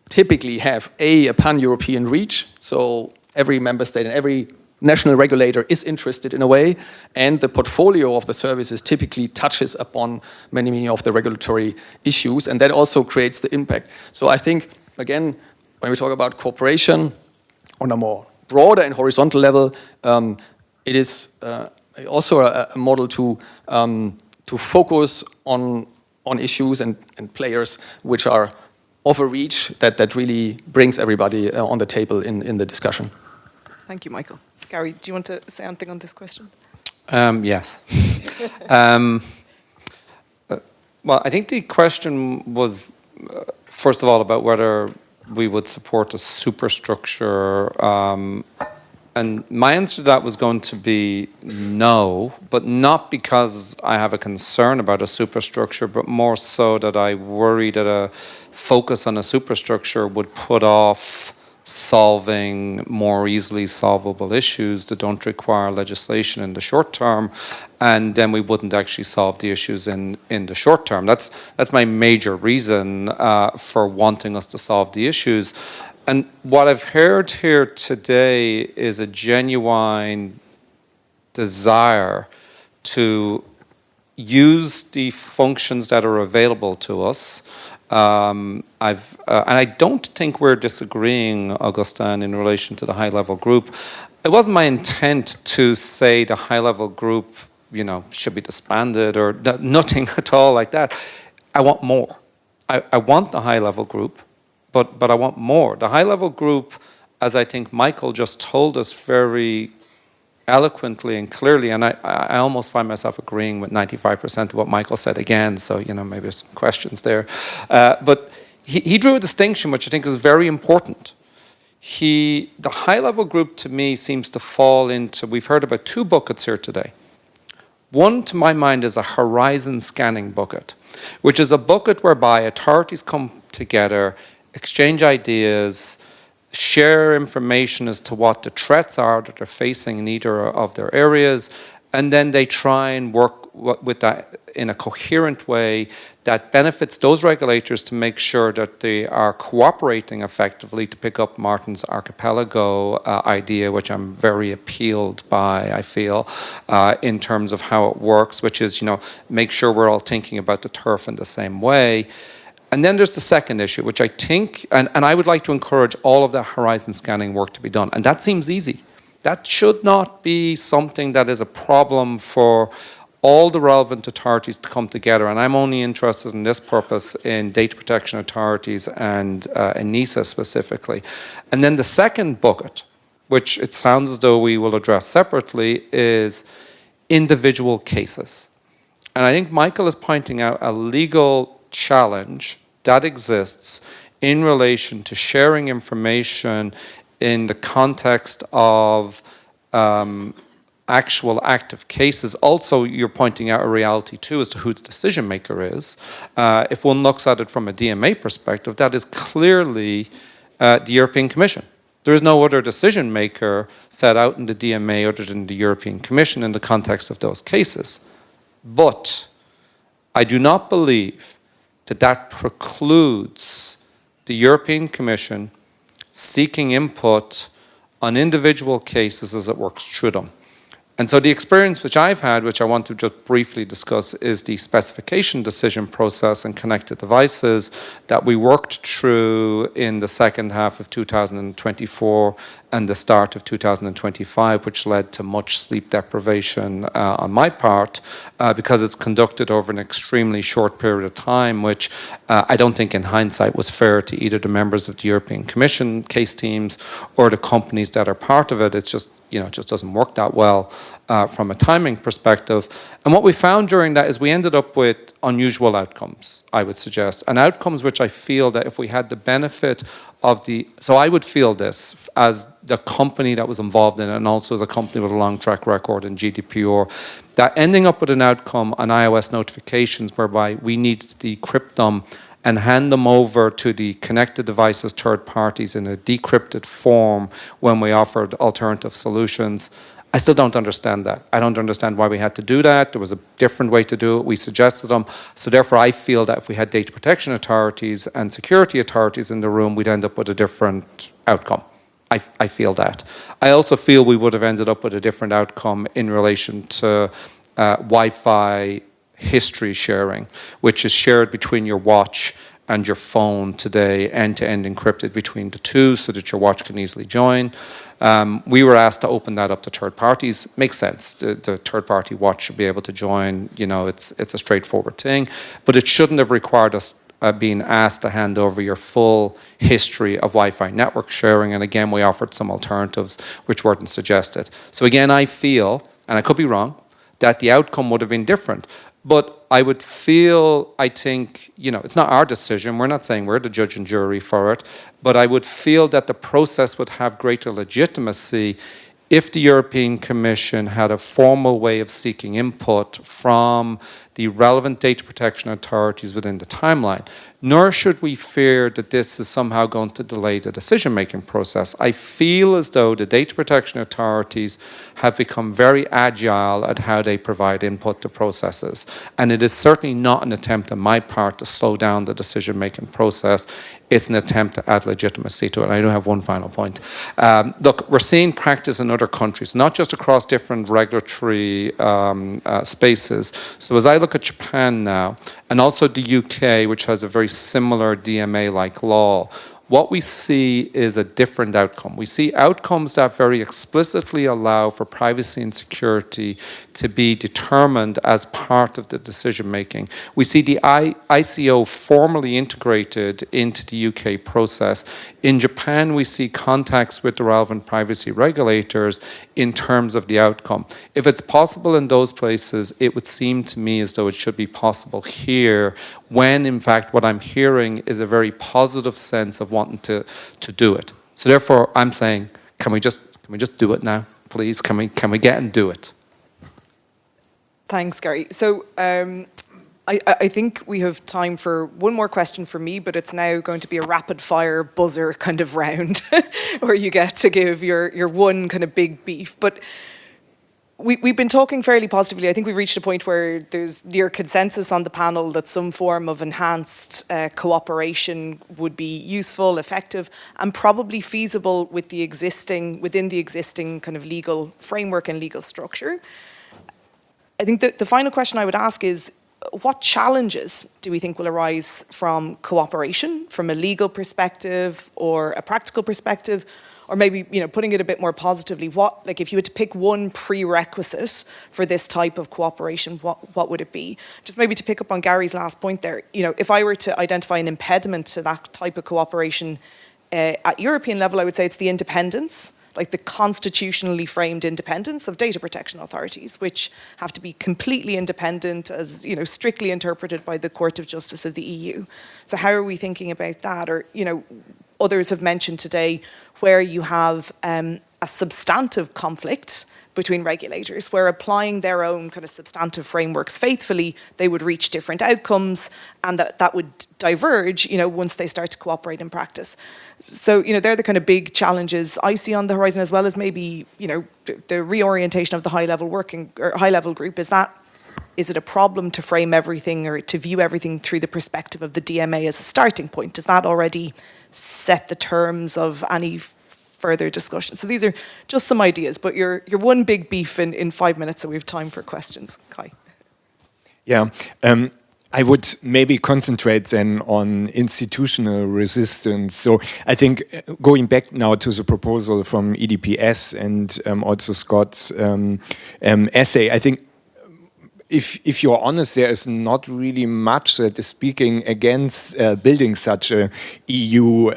typically have a pan-European reach, so every member state and every national regulator is interested in a way, and the portfolio of the services typically touches upon many of the regulatory issues, and that also creates the impact. So I think, again, when we talk about cooperation on a more broader and horizontal level, it is also a model to focus on issues and players which are of a reach that really brings everybody on the table in the discussion. Thank you, Michael. Gary, do you want to say anything on this question? Yes. Well, I think the question was, first of all, about whether we would support a superstructure. And my answer to that was going to be no, but not because I have a concern about a superstructure, but more so that I worry that a focus on a superstructure would put off solving more easily solvable issues that don't require legislation in the short term, and then we wouldn't actually solve the issues in the short term. That's my major reason for wanting us to solve the issues. And what I've heard here today is a genuine desire to use the functions that are available to us. And I don't think we're disagreeing, Agustín, in relation to the high-level group. It wasn't my intent to say the high-level group, should be disbanded or nothing at all like that. I want more. I want the high-level group, but I want more. The high-level group, as I think Michael just told us very eloquently and clearly, and I almost find myself agreeing with 95% of what Michael said again, so maybe there's some questions there. But he drew a distinction which I think is very important. The high-level group to me seems to fall into, we've heard about two buckets here today. One, to my mind, is a horizon scanning bucket, which is a bucket whereby authorities come together, exchange ideas, share information as to what the threats are that they're facing in either of their areas, and then they try and work with that in a coherent way that benefits those regulators to make sure that they are cooperating effectively, to pick up Martin's archipelago idea, which I'm very appealed by, I feel, in terms of how it works, which is, make sure we're all thinking about the turf in the same way. And then there's the second issue, which I think, and I would like to encourage all of that horizon scanning work to be done. And that seems easy. That should not be something that is a problem for all the relevant authorities to come together, and I'm only interested in this purpose in data protection authorities and NISA specifically. And then the second bucket, which it sounds as though we will address separately, is individual cases. And I think Michael is pointing out a legal challenge that exists in relation to sharing information in the context of actual active cases. Also, you're pointing out a reality too as to who the decision maker is. If one looks at it from a DMA perspective, that is clearly the European Commission. There is no other decision maker set out in the DMA other than the European Commission in the context of those cases. But I do not believe that that precludes the European Commission seeking input on individual cases as it works through them. And so the experience which I've had, which I want to just briefly discuss, is the specification decision process in connected devices that we worked through in the second half of 2024 and the start of 2025, which led to much sleep deprivation on my part, because it's conducted over an extremely short period of time, which I don't think in hindsight was fair to either the members of the European Commission case teams or the companies that are part of it. It's just, it just doesn't work that well from a timing perspective. And what we found during that is we ended up with unusual outcomes, I would suggest, and outcomes which I feel that if we had the benefit of so I would feel this as the company that was involved in it and also as a company with a long track record in GDPR, that ending up with an outcome on iOS notifications whereby we needed to decrypt them and hand them over to the connected devices third parties in a decrypted form when we offered alternative solutions. I still don't understand that. I don't understand why we had to do that. There was a different way to do it. We suggested them. So therefore, I feel that if we had data protection authorities and security authorities in the room, we'd end up with a different outcome. I feel that. I also feel we would have ended up with a different outcome in relation to Wi-Fi history sharing, which is shared between your watch and your phone today, end-to-end encrypted between the two so that your watch can easily join. We were asked to open that up to third parties. Makes sense. The third-party watch should be able to join. It's a straightforward thing. But it shouldn't have required us being asked to hand over your full history of Wi-Fi network sharing. And again, we offered some alternatives which weren't suggested. So again, I feel, and I could be wrong, that the outcome would have been different. But I would feel, I think, it's not our decision. We're not saying we're the judge and jury for it. But I would feel that the process would have greater legitimacy if the European Commission had a formal way of seeking input from the relevant data protection authorities within the timeline. Nor should we fear that this is somehow going to delay the decision-making process. I feel as though the data protection authorities have become very agile at how they provide input to processes. And it is certainly not an attempt on my part to slow down the decision-making process. It's an attempt to add legitimacy to it. And I do have one final point. Look, we're seeing practice in other countries, not just across different regulatory spaces. So as I look at Japan now, and also the UK, which has a very similar DMA-like law, what we see is a different outcome. We see outcomes that very explicitly allow for privacy and security to be determined as part of the decision-making. We see the ICO formally integrated into the UK process. In Japan, we see contacts with the relevant privacy regulators in terms of the outcome. If it's possible in those places, it would seem to me as though it should be possible here, when in fact what I'm hearing is a very positive sense of wanting to do it. So therefore, I'm saying, can we just do it now, please? Can we get and do it? Thanks, Gary. So I think we have time for one more question for me, but it's now going to be a rapid fire buzzer kind of round where you get to give your one kind of big beef. But we've been talking fairly positively. I think we've reached a point where there's near consensus on the panel that some form of enhanced cooperation would be useful, effective, and probably feasible within the existing kind of legal framework and legal structure. I think the final question I would ask is, what challenges do we think will arise from cooperation, from a legal perspective or a practical perspective, or maybe, putting it a bit more positively, if you had to pick one prerequisite for this type of cooperation, what would it be? Just maybe to pick up on Gary's last point there, if I were to identify an impediment to that type of cooperation at European level, I would say it's the independence, like the constitutionally framed independence of data protection authorities, which have to be completely independent, as strictly interpreted by the Court of Justice of the EU. So how are we thinking about that? Or others have mentioned today where you have a substantive conflict between regulators, where applying their own kind of substantive frameworks faithfully, they would reach different outcomes, and that would diverge, once they start to cooperate in practice. So, they're the kind of big challenges I see on the horizon, as well as maybe, the reorientation of the high-level group. Is it a problem to frame everything or to view everything through the perspective of the DMA as a starting point? Does that already set the terms of any further discussion? So these are just some ideas, but you're one big beef in 5 minutes, so we have time for questions. Kai. Yeah. I would maybe concentrate then on institutional resistance. So I think going back now to the proposal from EDPS and also Scott's essay, I think if you're honest, there is not really much that is speaking against building such a EU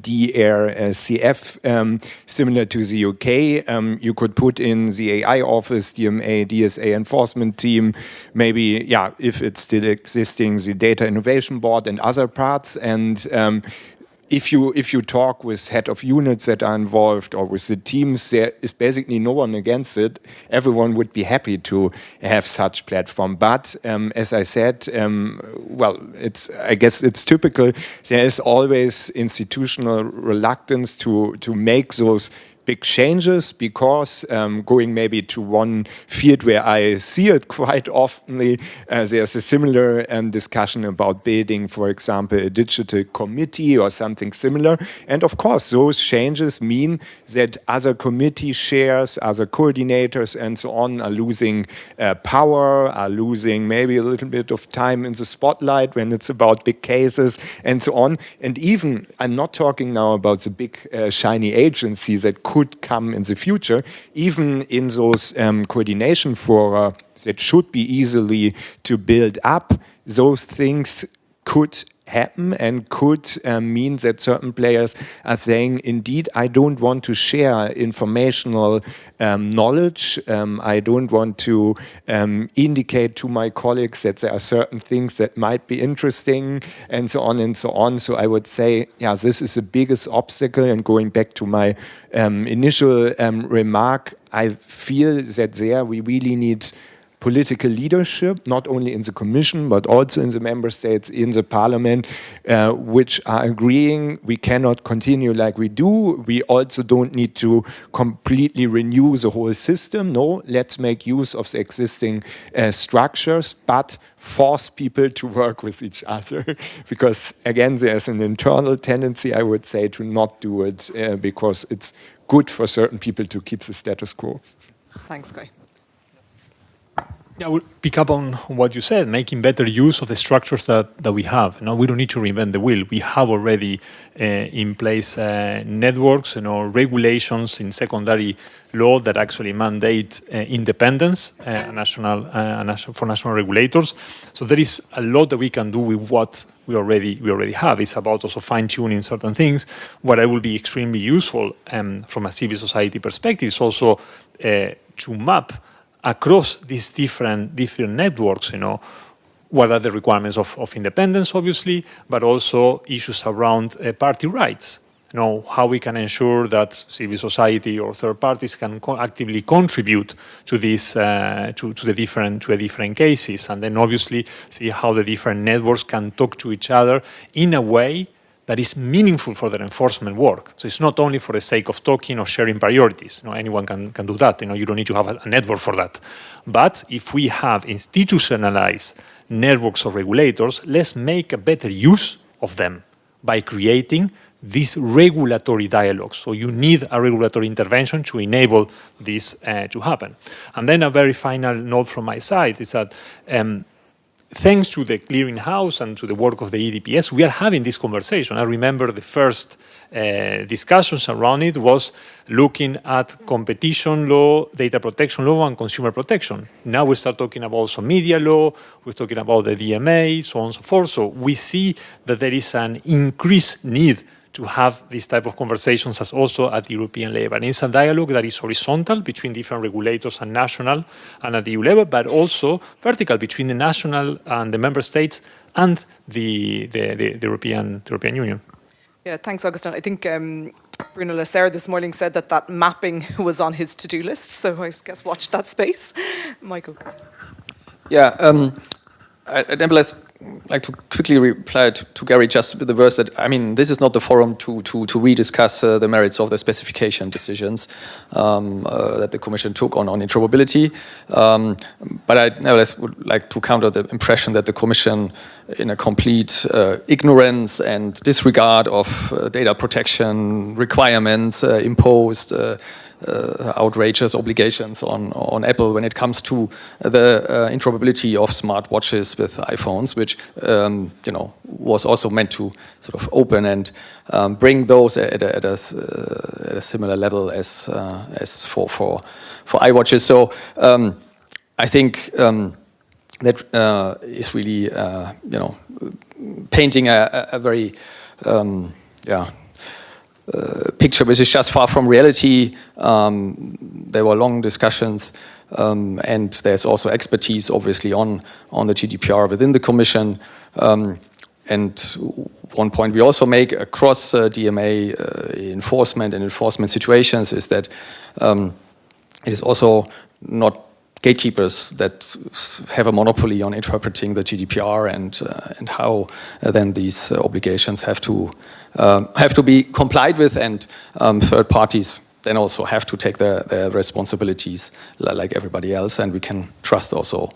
DRCF similar to the UK. You could put in the AI office, DMA, DSA enforcement team, maybe, if it's still existing, the data innovation board and other parts. And if you talk with head of units that are involved or with the teams, there is basically no one against it. Everyone would be happy to have such platform. But as I said, I guess it's typical. There is always institutional reluctance to make those big changes, because going maybe to one field where I see it quite often, there's a similar discussion about building, for example, a digital committee or something similar. And of course, those changes mean that other committee chairs, other coordinators and so on are losing power, are losing maybe a little bit of time in the spotlight when it's about big cases and so on. And even, I'm not talking now about the big shiny agencies that could come in the future, even in those coordination fora that should be easily to build up, those things could happen and could mean that certain players are saying, indeed, I don't want to share informational knowledge. I don't want to indicate to my colleagues that there are certain things that might be interesting, and so on and so on. So I would say, this is the biggest obstacle. And going back to my initial remark, I feel that there we really need political leadership, not only in the Commission, but also in the member states, in the Parliament, which are agreeing we cannot continue like we do. We also don't need to completely renew the whole system. No, let's make use of the existing structures, but force people to work with each other. Because again, there's an internal tendency, I would say, to not do it because it's good for certain people to keep the status quo. Thanks, Guy. Yeah, I will pick up on what you said, making better use of the structures that we have. We don't need to reinvent the wheel. We have already in place networks, regulations in secondary law that actually mandate independence for national regulators. So there is a lot that we can do with what we already have. It's about also fine-tuning certain things. What I will be extremely useful from a civil society perspective is also to map across these different networks, what are the requirements of independence, obviously, but also issues around party rights. How we can ensure that civil society or third parties can actively contribute to this, to the different cases, and then obviously see how the different networks can talk to each other in a way that is meaningful for their enforcement work. So it's not only for the sake of talking or sharing priorities. Anyone can do that. You don't need to have a network for that. But if we have institutionalized networks of regulators, let's make a better use of them by creating these regulatory dialogues. So you need a regulatory intervention to enable this to happen. And then a very final note from my side is that thanks to the clearinghouse and to the work of the EDPS, we are having this conversation. I remember the first discussions around it was looking at competition law, data protection law, and consumer protection. Now we start talking about also media law, we're talking about the DMA, so on and so forth. So we see that there is an increased need to have this type of conversations as also at the European level. And it's a dialogue that is horizontal between different regulators and national and at the EU level, but also vertical between the national and the member states and the European Union. Yeah, thanks, Agustín. I think Bruno Lasserre this morning said that mapping was on his to-do list, so I guess watch that space. Michael. Yeah, I'd nevertheless like to quickly reply to Gary just with the verse that, I mean, this is not the forum to rediscuss the merits of the specification decisions that the Commission took on interoperability. But I nevertheless would like to counter the impression that the Commission, in a complete ignorance and disregard of data protection requirements, imposed outrageous obligations on Apple when it comes to the interoperability of smartwatches with iPhones, which was also meant to sort of open and bring those at a similar level as for iWatches. So I think that is really painting a very picture which is just far from reality. There were long discussions, and there's also expertise, obviously, on the GDPR within the Commission. And one point we also make across DMA enforcement and enforcement situations is that it is also not gatekeepers that have a monopoly on interpreting the GDPR and how then these obligations have to be complied with, and third parties then also have to take their responsibilities like everybody else, and we can trust also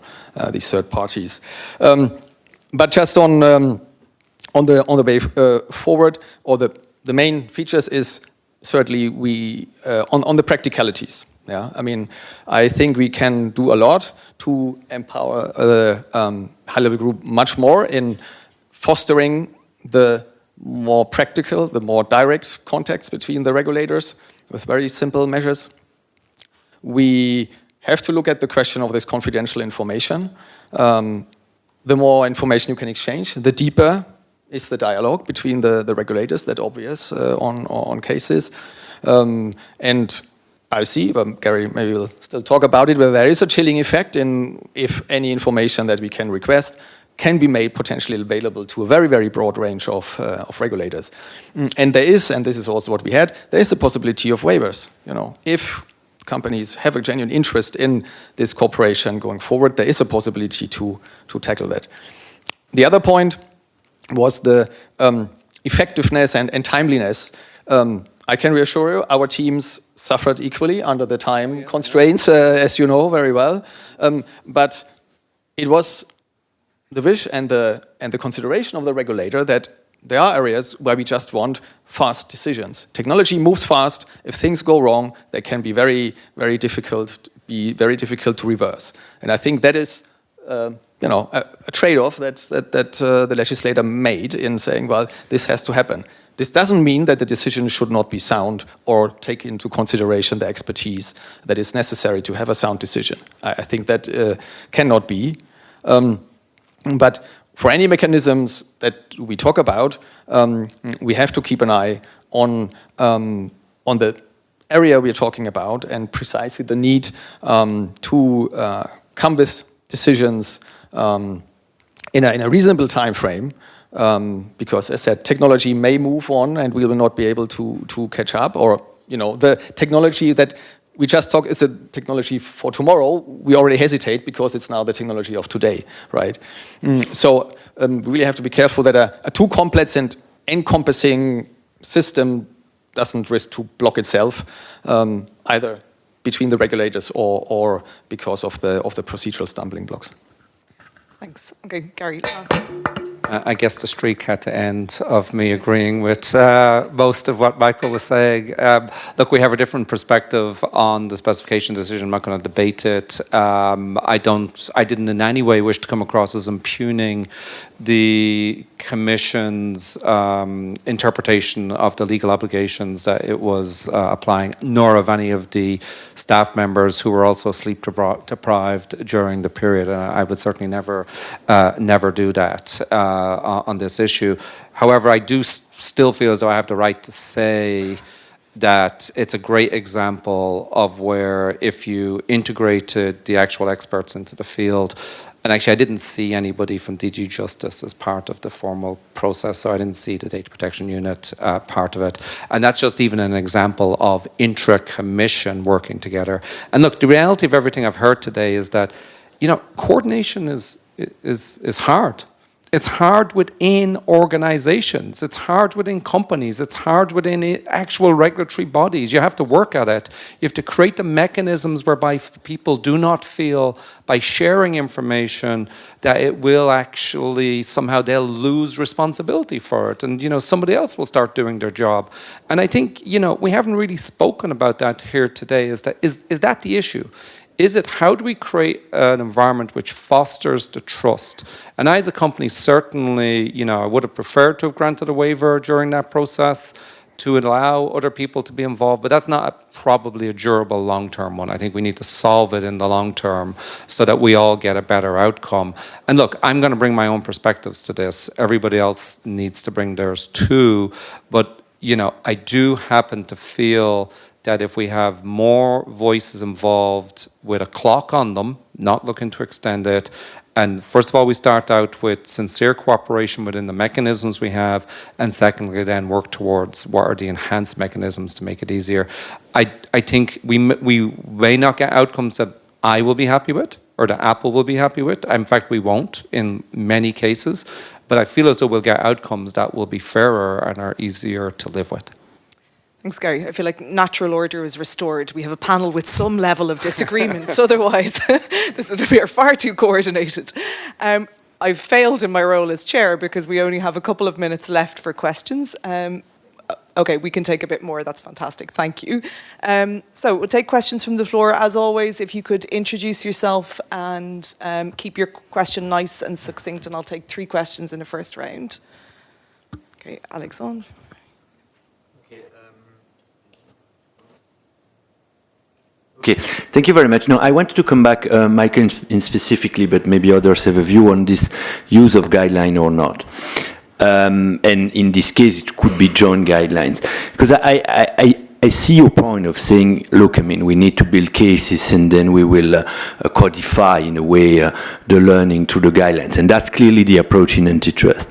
these third parties. But just on the way forward, or the main features is certainly we on the practicalities. Yeah, I mean, I think we can do a lot to empower the high-level group much more in fostering the more practical, the more direct contacts between the regulators with very simple measures. We have to look at the question of this confidential information. The more information you can exchange, the deeper is the dialogue between the regulators, that's obvious on cases. And I see, but Gary maybe will still talk about it, where there is a chilling effect in if any information that we can request can be made potentially available to a very, very broad range of regulators. And there is, and this is also what we had, there is a possibility of waivers. If companies have a genuine interest in this cooperation going forward, there is a possibility to tackle that. The other point was the effectiveness and timeliness. I can reassure you, our teams suffered equally under the time constraints, as you know very well. But it was the wish and the consideration of the regulator that there are areas where we just want fast decisions. Technology moves fast. If things go wrong, they can be very, very difficult to reverse. And I think that is a trade-off that the legislator made in saying, well, this has to happen. This doesn't mean that the decision should not be sound or take into consideration the expertise that is necessary to have a sound decision. I think that cannot be. But for any mechanisms that we talk about, we have to keep an eye on the area we're talking about and precisely the need to come with decisions in a reasonable time frame. Because, as I said, technology may move on and we will not be able to catch up. Or, the technology that we just talk is the technology for tomorrow. We already hesitate because it's now the technology of today, right? So we really have to be careful that a too complex and encompassing system doesn't risk to block itself, either between the regulators or because of the procedural stumbling blocks. Thanks. Okay, Gary, last. I guess the streak at the end of me agreeing with most of what Michael was saying. Look, we have a different perspective on the specification decision. I'm not going to debate it. I didn't in any way wish to come across as impugning the Commission's interpretation of the legal obligations that it was applying, nor of any of the staff members who were also sleep deprived during the period. And I would certainly never do that on this issue. However, I do still feel as though I have the right to say that it's a great example of where if you integrated the actual experts into the field, and actually I didn't see anybody from DG Justice as part of the formal process, so I didn't see the Data Protection Unit part of it. And that's just even an example of intra-commission working together. And look, the reality of everything I've heard today is that, you know, coordination is hard. It's hard within organizations. It's hard within companies. It's hard within actual regulatory bodies. You have to work at it. You have to create the mechanisms whereby people do not feel by sharing information that it will actually somehow they'll lose responsibility for it. And, you know, somebody else will start doing their job. And I think, you know, we haven't really spoken about that here today. Is that the issue? Is it how do we create an environment which fosters the trust? And I, as a company, certainly, you know, I would have preferred to have granted a waiver during that process to allow other people to be involved, but that's not probably a durable long-term one. I think we need to solve it in the long term so that we all get a better outcome. And look, I'm going to bring my own perspectives to this. Everybody else needs to bring theirs too. But, you know, I do happen to feel that if we have more voices involved with a clock on them, not looking to extend it, and first of all, we start out with sincere cooperation within the mechanisms we have, and secondly, then work towards what are the enhanced mechanisms to make it easier. I think we may not get outcomes that I will be happy with, or that Apple will be happy with. In fact, we won't in many cases, but I feel as though we'll get outcomes that will be fairer and are easier to live with. Thanks, Gary. I feel like natural order is restored. We have a panel with some level of disagreement. Otherwise, we are far too coordinated. I've failed in my role as chair because we only have a couple of minutes left for questions. Okay, we can take a bit more. That's fantastic. Thank you. So we'll take questions from the floor. As always, if you could introduce yourself and keep your question nice and succinct, and I'll take 3 questions in the first round. Okay, Alexandre. Okay, thank you very much. Now, I wanted to come back, Michael, in specifically, but maybe others have a view on this use of guideline or not. And in this case, it could be joint guidelines. Because I see your point of saying, look, I mean, we need to build cases and then we will codify, in a way, the learning to the guidelines. And that's clearly the approach in antitrust.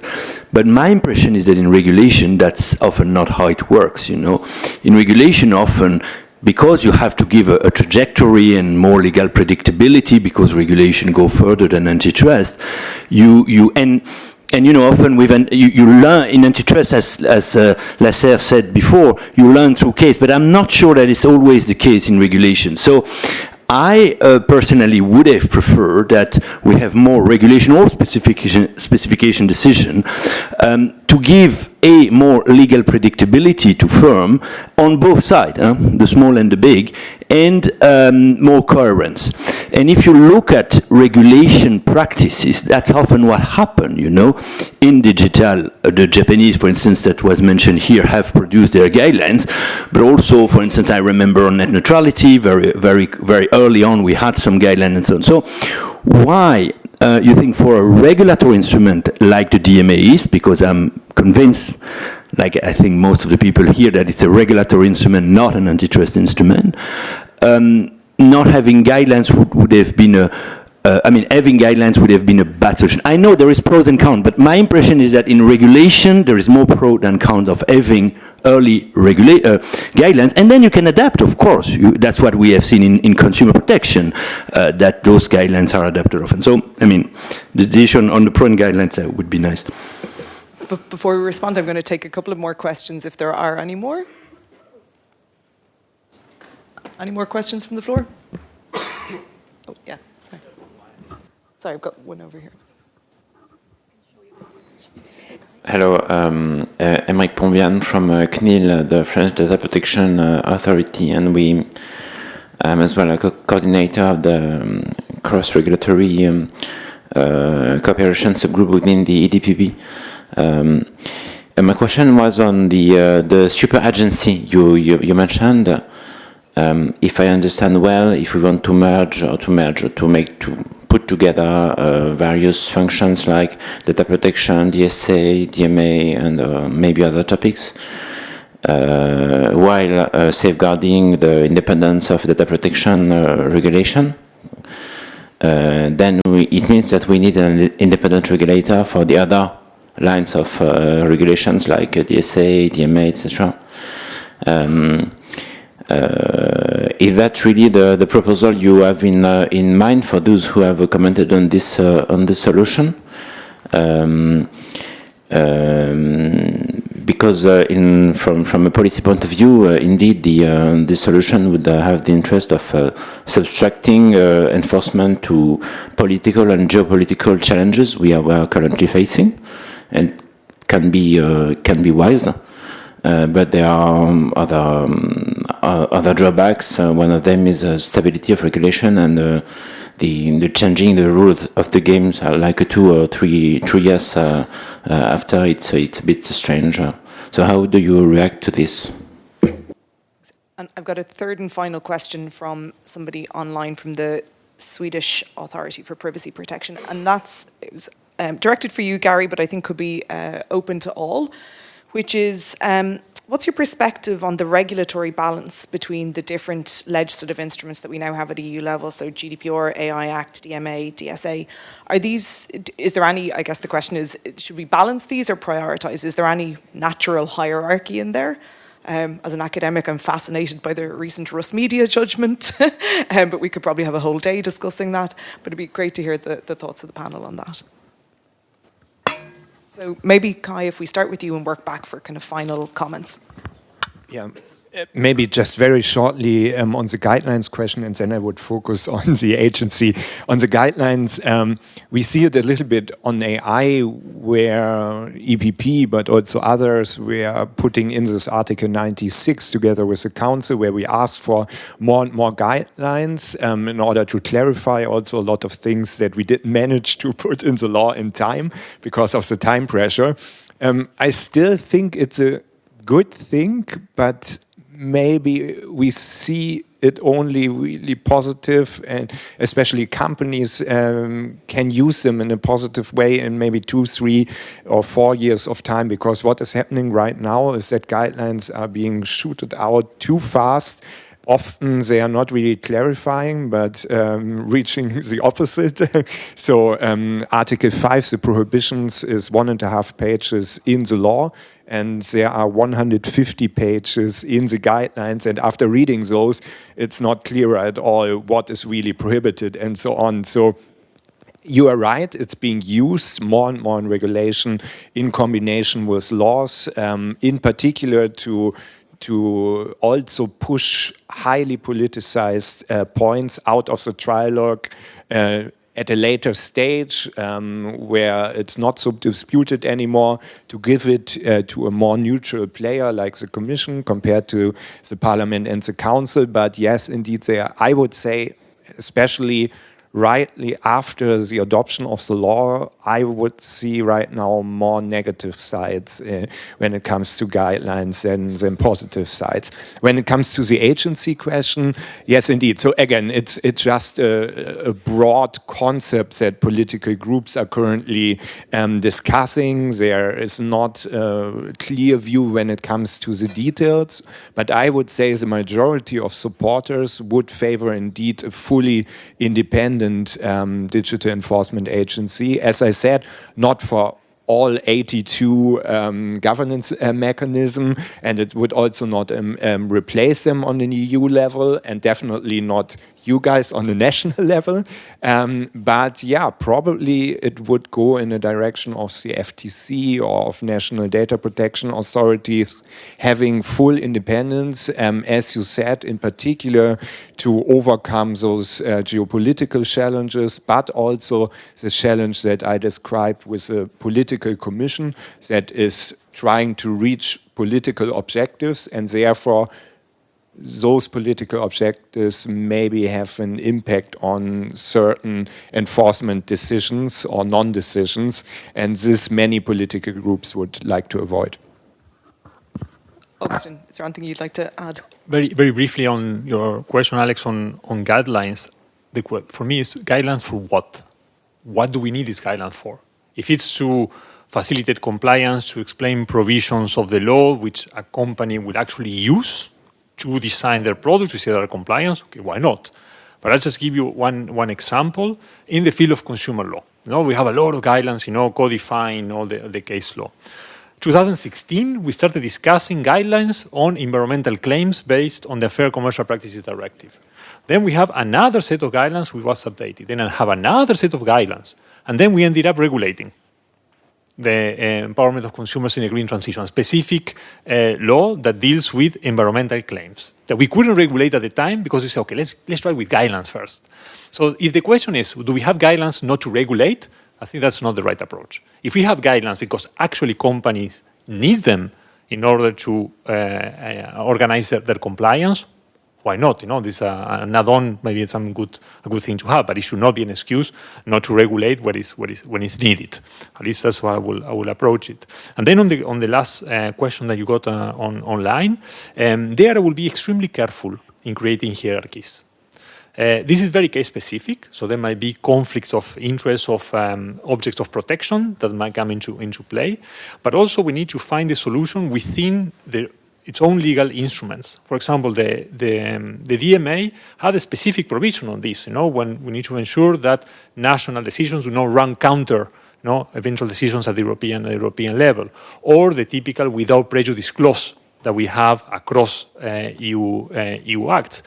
But my impression is that in regulation, that's often not how it works, you know. In regulation, often, because you have to give a trajectory and more legal predictability, because regulation go further than antitrust, and you know, often you learn in antitrust, as Lasserre said before, you learn through case, but I'm not sure that it's always the case in regulation. So I personally would have preferred that we have more regulation or specification decision to give a more legal predictability to firm on both sides, the small and the big, and more coherence. And if you look at regulation practices, that's often what happened, you know. In digital, the Japanese, for instance, that was mentioned here, have produced their guidelines, but also, for instance, I remember on net neutrality, very, very, very early on, we had some guidelines and so on. So why you think for a regulatory instrument like the DMA is, because I'm convinced, like I think most of the people here, that it's a regulatory instrument, not an antitrust instrument, not having guidelines would have been having guidelines would have been a bad solution. I know there is pros and cons, but my impression is that in regulation, there is more pro than cons of having early guidelines, and then you can adapt, of course. That's what we have seen in consumer protection, that those guidelines are adapted often. So, I mean, the decision on the pro and guidelines would be nice. But before we respond, I'm going to take a couple of more questions if there are any more. Any more questions from the floor? Oh, yeah, sorry. Sorry, I've got one over here. Hello, Emeric Ponvian from CNIL, the French Data Protection Authority, and I'm as well a coordinator of the cross-regulatory cooperation subgroup within the EDPB. My question was on the super agency you mentioned. If I understand well, if we want to merge or to put together various functions like data protection, DSA, DMA, and maybe other topics, while safeguarding the independence of data protection regulation, then it means that we need an independent regulator for the other lines of regulations like DSA, DMA, etc. Is that really the proposal you have in mind for those who have commented on this solution? Because from a policy point of view, indeed, the solution would have the interest of subtracting enforcement to political and geopolitical challenges we are currently facing, and can be wise. But there are other drawbacks. One of them is stability of regulation and the changing the rules of the games like 2 or 3 years after. It's a bit strange. So how do you react to this? And I've got a third and final question from somebody online from the Swedish Authority for Privacy Protection, and it was directed for you, Gary, but I think could be open to all, which is, what's your perspective on the regulatory balance between the different legislative instruments that we now have at EU level, so GDPR, AI Act, DMA, DSA? Is there any, I guess the question is, should we balance these or prioritise? Is there any natural hierarchy in there? As an academic, I'm fascinated by the recent Russ Media judgment, but we could probably have a whole day discussing that. But it'd be great to hear the thoughts of the panel on that. So maybe, Kai, if we start with you and work back for kind of final comments. Yeah, maybe just very shortly on the guidelines question, and then I would focus on the agency. On the guidelines, we see it a little bit on AI, where EPP, but also others, we are putting in this Article 96 together with the Council, where we ask for more and more guidelines in order to clarify also a lot of things that we didn't manage to put in the law in time because of the time pressure. I still think it's a good thing, but maybe we see it only really positive, and especially companies can use them in a positive way in maybe 2, 3 or 4 years of time, because what is happening right now is that guidelines are being shooted out too fast. Often they are not really clarifying, but reaching the opposite. So Article 5, the prohibitions, is 1.5 pages in the law, and there are 150 pages in the guidelines, and after reading those, it's not clear at all what is really prohibited and so on. So you are right, it's being used more and more in regulation in combination with laws, in particular to also push highly politicized points out of the trilogue at a later stage, where it's not so disputed anymore, to give it to a more neutral player like the Commission compared to the Parliament and the Council. But yes, indeed, I would say, especially rightly after the adoption of the law, I would see right now more negative sides when it comes to guidelines than positive sides. When it comes to the agency question, yes, indeed. So again, it's just a broad concept that political groups are currently discussing. There is not a clear view when it comes to the details, but I would say the majority of supporters would favor indeed a fully independent digital enforcement agency. As I said, not for all 82 governance mechanism, and it would also not replace them on an EU level, and definitely not you guys on the national level. But yeah, probably it would go in a direction of the FTC or of national data protection authorities having full independence, as you said, in particular to overcome those geopolitical challenges, but also the challenge that I described with a political commission that is trying to reach political objectives, and therefore those political objectives maybe have an impact on certain enforcement decisions or non-decisions, and this many political groups would like to avoid. Agustín, is there anything you'd like to add? Very, very briefly on your question, Alex, on guidelines. For me, it's guidelines for what? What do we need these guidelines for? If it's to facilitate compliance, to explain provisions of the law which a company will actually use to design their products, to say they are compliant, okay, why not? But I'll just give you one example. In the field of consumer law, we have a lot of guidelines, codifying all the case law. 2016, we started discussing guidelines on environmental claims based on the Fair Commercial Practices Directive. Then we have another set of guidelines which was updated. Then I have another set of guidelines. And then we ended up regulating the empowerment of consumers in a green transition, a specific law that deals with environmental claims that we couldn't regulate at the time because we said, okay, let's try with guidelines first. So if the question is, do we have guidelines not to regulate? I think that's not the right approach. If we have guidelines because actually companies need them in order to organize their compliance, why not? This is an add-on, maybe it's a good thing to have, but it should not be an excuse not to regulate when it's needed. At least that's how I will approach it. And then on the last question that you got online, there I will be extremely careful in creating hierarchies. This is very case specific, so there might be conflicts of interest of objects of protection that might come into play, but also we need to find a solution within its own legal instruments. For example, the DMA had a specific provision on this, when we need to ensure that national decisions do not run counter eventual decisions at the European level, or the typical without prejudice clause that we have across EU acts.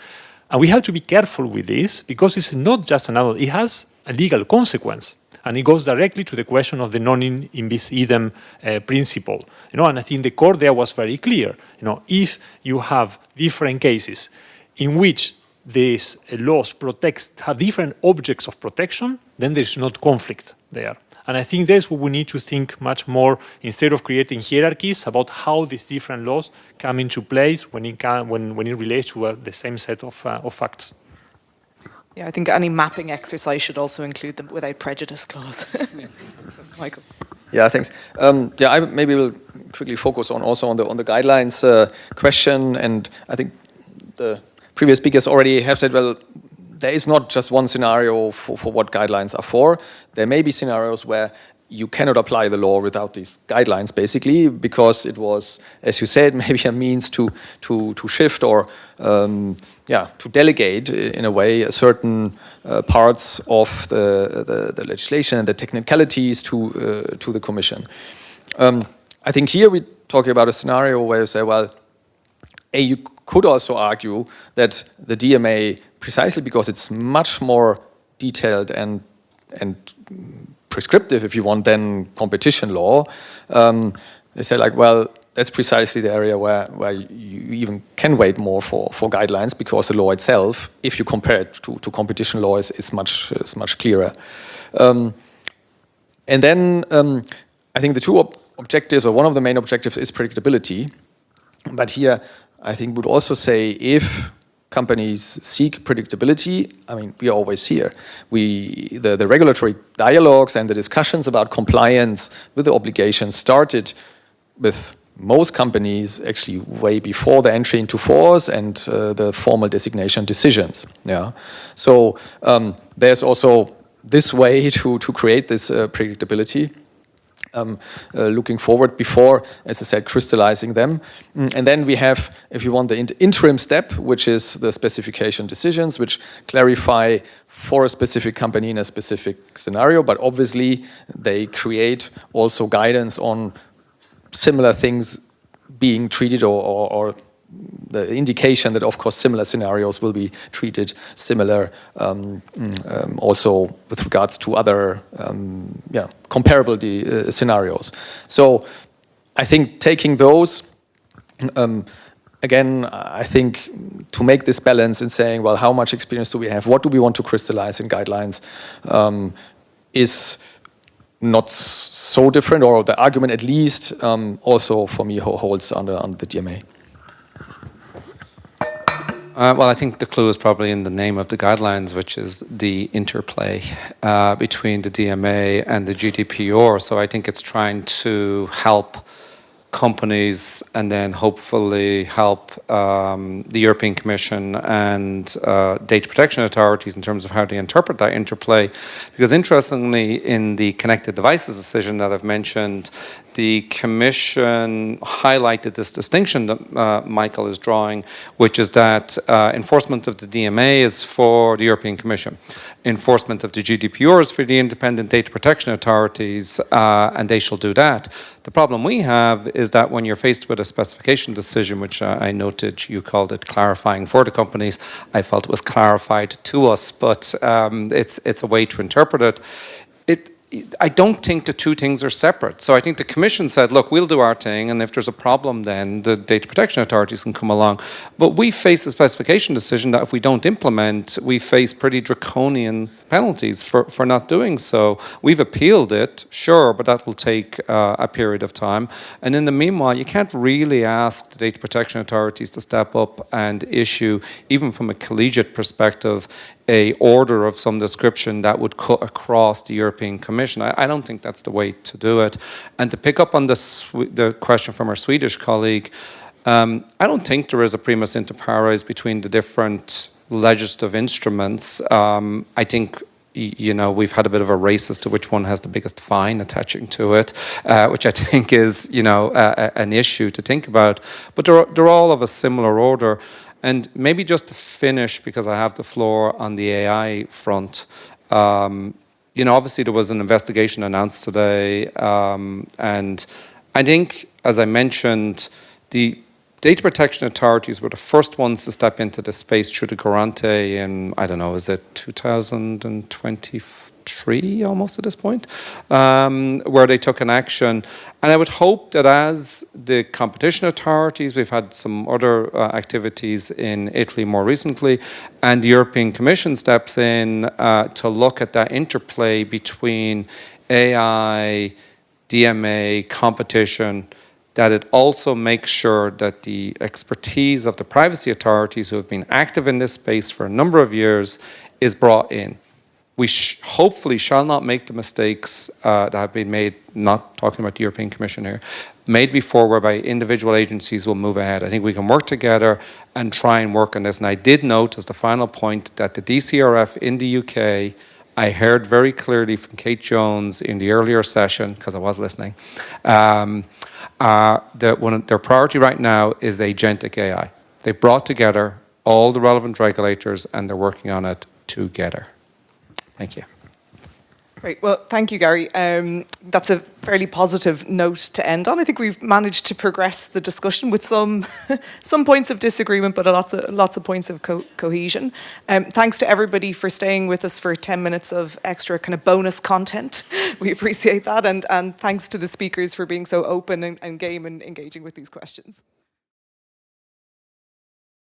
And we have to be careful with this because it's not just it has a legal consequence. And it goes directly to the question of the non bis idem principle. And I think the court there was very clear. If you have different cases in which these laws have different objects of protection, then there's not conflict there. And I think that's what we need to think much more, instead of creating hierarchies, about how these different laws come into place when it relates to the same set of facts. Yeah, I think any mapping exercise should also include the without prejudice clause. Michael. Yeah, thanks. I maybe will quickly focus on the guidelines question, and I think the previous speakers already have said, well, there is not just one scenario for what guidelines are for. There may be scenarios where you cannot apply the law without these guidelines, basically, because it was, as you said, maybe a means to shift or to delegate in a way certain parts of the legislation and the technicalities to the Commission. I think here we're talking about a scenario where you say, well, you could also argue that the DMA, precisely because it's much more detailed and prescriptive, if you want, than competition law, they say, like, well, that's precisely the area where you even can wait more for guidelines, because the law itself, if you compare it to competition law, is much clearer. And then I think the two objectives, or one of the main objectives, is predictability. But here, I think would also say, if companies seek predictability, I mean, we are always here. The regulatory dialogues and the discussions about compliance with the obligations started with most companies actually way before the entry into force and the formal designation decisions. Yeah. So there's also this way to create this predictability. Looking forward before, as I said, crystallizing them. And then we have, if you want, the interim step, which is the specification decisions, which clarify for a specific company in a specific scenario, but obviously they create also guidance on similar things being treated or indication that, of course, similar scenarios will be treated similar also with regards to other comparable scenarios. So I think taking those, again, I think to make this balance in saying, well, how much experience do we have? What do we want to crystallize in guidelines? Is not so different, or the argument at least also for me holds on the DMA. Well, I think the clue is probably in the name of the guidelines, which is the interplay between the DMA and the GDPR. So I think it's trying to help companies and then hopefully help the European Commission and data protection authorities in terms of how they interpret that interplay. Because interestingly, in the connected devices decision that I've mentioned, the Commission highlighted this distinction that Michael is drawing, which is that enforcement of the DMA is for the European Commission. Enforcement of the GDPR is for the independent data protection authorities, and they shall do that. The problem we have is that when you're faced with a specification decision, which I noted you called it clarifying for the companies, I felt it was clarified to us, but it's a way to interpret it. I don't think the two things are separate. So I think the Commission said, look, we'll do our thing, and if there's a problem, then the data protection authorities can come along. But we face a specification decision that if we don't implement, we face pretty draconian penalties for not doing so. We've appealed it, sure, but that will take a period of time. And in the meanwhile, you can't really ask the data protection authorities to step up and issue, even from a collegiate perspective, a order of some description that would cut across the European Commission. I don't think that's the way to do it. And to pick up on the question from our Swedish colleague, I don't think there is a primus inter pares between the different legislative instruments. I think we've had a bit of a race as to which one has the biggest fine attaching to it, which I think is an issue to think about. But they're all of a similar order. And maybe just to finish, because I have the floor on the AI front, obviously there was an investigation announced today, and I think, as I mentioned, the data protection authorities were the first ones to step into the space through the Garante in, I don't know, is it 2023 almost at this point, where they took an action. And I would hope that as the competition authorities, we've had some other activities in Italy more recently, and the European Commission steps in to look at that interplay between AI, DMA, competition, that it also makes sure that the expertise of the privacy authorities who have been active in this space for a number of years is brought in. We hopefully shall not make the mistakes that have been made, not talking about the European Commission here, made before, whereby individual agencies will move ahead. I think we can work together and try and work on this. And I did note as the final point that the DCRF in the UK, I heard very clearly from Kate Jones in the earlier session, because I was listening, that their priority right now is agentic AI. They've brought together all the relevant regulators and they're working on it together. Thank you. Great. Well, thank you, Gary. That's a fairly positive note to end on. I think we've managed to progress the discussion with some points of disagreement, but lots of points of cohesion. Thanks to everybody for staying with us for 10 minutes of extra kind of bonus content. We appreciate that. And thanks to the speakers for being so open and game and engaging with these questions.